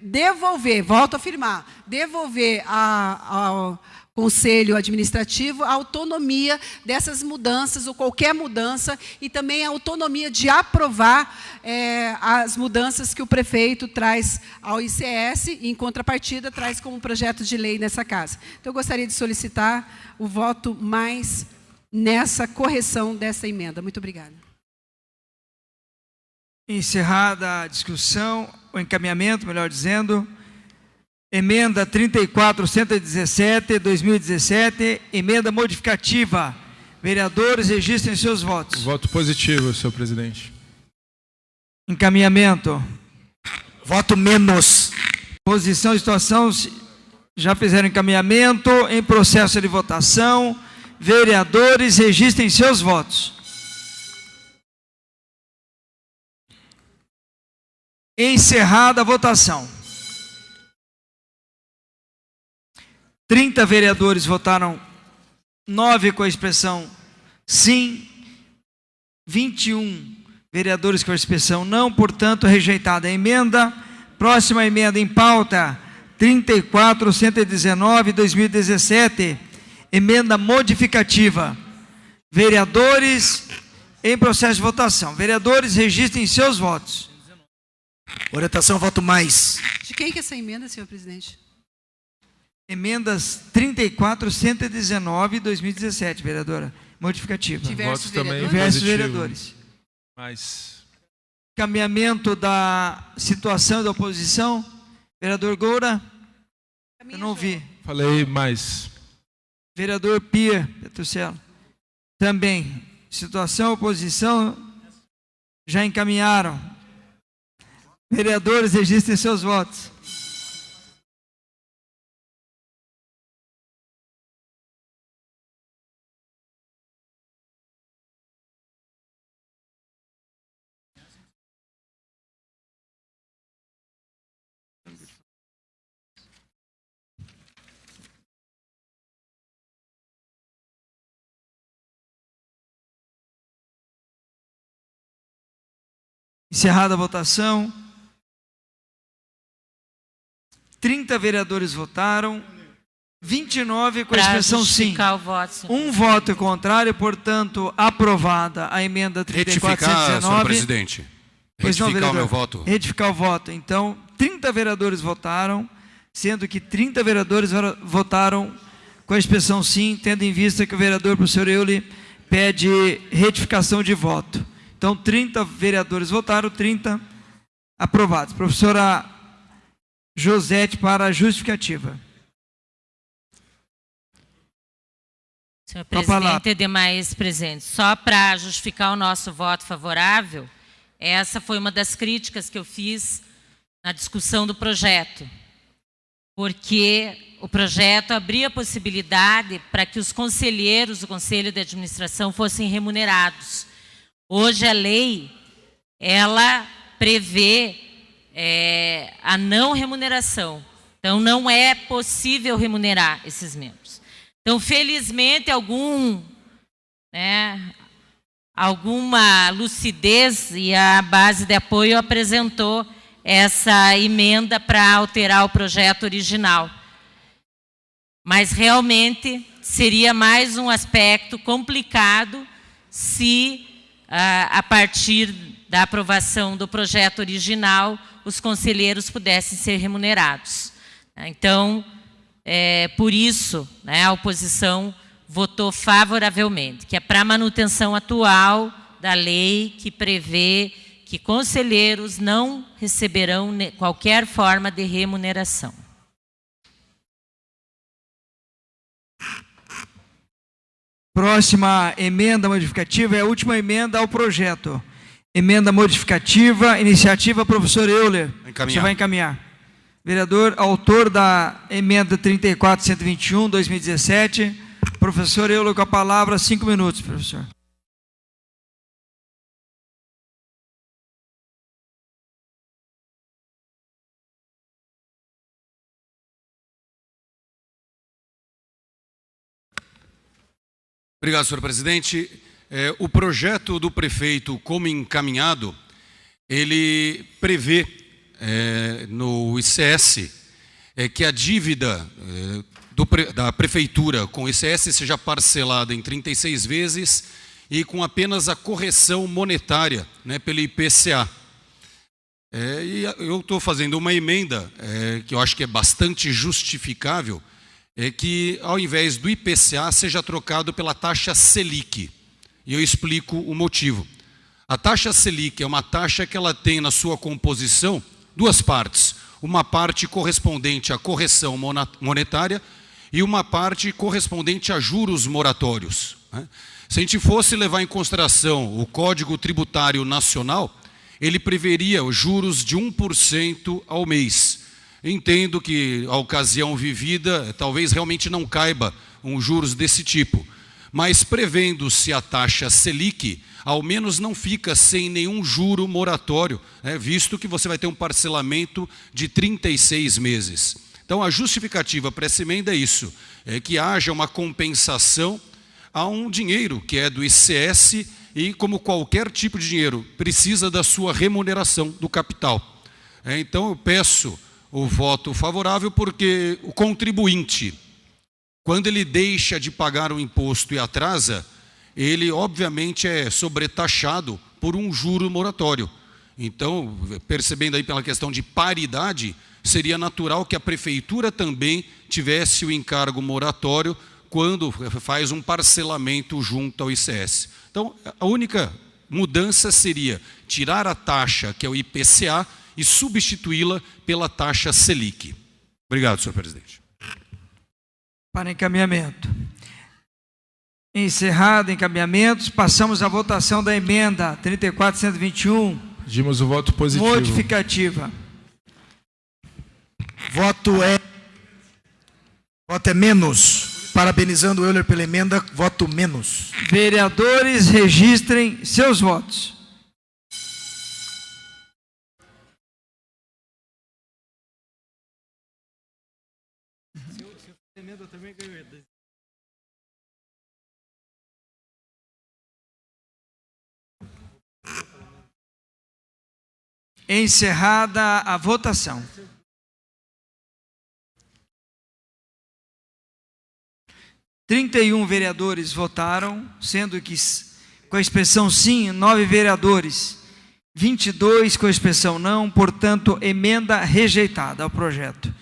devolver, volto a afirmar, devolver ao Conselho Administrativo a autonomia dessas mudanças, ou qualquer mudança, e também a autonomia de aprovar as mudanças que o prefeito traz ao ICS, e, em contrapartida, traz como projeto de lei nessa casa. Então, eu gostaria de solicitar o voto mais nessa correção dessa emenda. Muito obrigada. Encerrada a discussão, o encaminhamento, melhor dizendo, emenda 34.117, 2017, emenda modificativa. Vereadores, registrem seus votos. Voto positivo, senhor presidente. Encaminhamento. Voto menos. Posição e situação, já fizeram encaminhamento, em processo de votação. Vereadores, registrem seus votos. Encerrada a votação. 30 vereadores votaram, 9 com a expressão sim, 21 vereadores com a expressão não, portanto, rejeitada a emenda. Próxima emenda em pauta, 34.119, 2017, emenda modificativa. Vereadores, em processo de votação. Vereadores, registrem seus votos. Orientação, voto mais. De quem que é essa emenda, senhor presidente? Emendas 34.119, 2017, vereadora. Modificativa. Diversos vereadores. Diversos vereadores. Mais. Encaminhamento da situação da oposição. Vereador Goura. Eu não vi. Falei mais. Vereador Pia Petruccello. Também. Situação, oposição. Já encaminharam. Vereadores, registrem seus votos. Encerrada a votação. 30 vereadores votaram, 29 com a expressão sim. Um voto contrário, portanto, aprovada a emenda 34.119. Retificar, senhor presidente. Retificar o meu voto. Retificar o voto. Então, 30 vereadores votaram, sendo que 30 vereadores votaram com a expressão sim, tendo em vista que o vereador professor Euler pede retificação de voto. Então, 30 vereadores votaram, 30 aprovados. Professora Josete, para a justificativa. Senhor presidente e demais presentes, só para justificar o nosso voto favorável, essa foi uma das críticas que eu fiz na discussão do projeto, porque o projeto abria a possibilidade para que os conselheiros do Conselho de Administração fossem remunerados. Hoje a lei, ela prevê a não remuneração. Então, não é possível remunerar esses membros. Então, felizmente, alguma lucidez e a base de apoio apresentou essa emenda para alterar o projeto original. Mas, realmente, seria mais um aspecto complicado se, a partir da aprovação do projeto original, os conselheiros pudessem ser remunerados. Então, por isso, a oposição votou favoravelmente, que é para a manutenção atual da lei que prevê que conselheiros não receberão qualquer forma de remuneração. Próxima emenda modificativa é a última emenda ao projeto. Emenda modificativa, iniciativa, professor Euler. Você vai encaminhar. Vereador, autor da emenda 34.121, 2017. Professor Euler, com a palavra, 5 minutos, professor. Obrigado, senhor presidente. O projeto do prefeito, como encaminhado, ele prevê no ICS que a dívida da Prefeitura com ICS seja parcelada em 36 vezes e com apenas a correção monetária, né, pelo IPCA. E eu estou fazendo uma emenda que eu acho que é bastante justificável, que ao invés do IPCA seja trocado pela taxa Selic. E eu explico o motivo. A taxa Selic é uma taxa que ela tem na sua composição duas partes. Uma parte correspondente à correção monetária e uma parte correspondente a juros moratórios, né? Se a gente fosse levar em consideração o Código Tributário Nacional, ele preveria os juros de 1% ao mês. Entendo que a ocasião vivida talvez realmente não caiba juros desse tipo. Mas prevendo-se a taxa Selic, ao menos não fica sem nenhum juro moratório, visto que você vai ter um parcelamento de 36 meses. Então a justificativa para essa emenda é isso, que haja uma compensação a um dinheiro que é do ICS e, como qualquer tipo de dinheiro, precisa da sua remuneração do capital. Então eu peço o voto favorável porque o contribuinte, quando ele deixa de pagar o imposto e atrasa, ele obviamente é sobretaxado por um juro moratório. Então, percebendo aí pela questão de paridade, seria natural que a Prefeitura também tivesse o encargo moratório quando faz um parcelamento junto ao ICS. Então, a única mudança seria tirar a taxa, que é o IPCA, e substituí-la pela taxa Selic. Obrigado, senhor presidente. Para encaminhamento. Encerrado encaminhamentos, passamos à votação da emenda 34.121. Pedimos o voto positivo. Modificativa. Voto é menos. Parabenizando o Euler pela emenda, voto menos. Vereadores, registrem seus votos. Encerrada a votação. Vereadores votaram, sendo que com a expressão sim, 9 vereadores, 22 com a expressão não, portanto, emenda rejeitada ao projeto.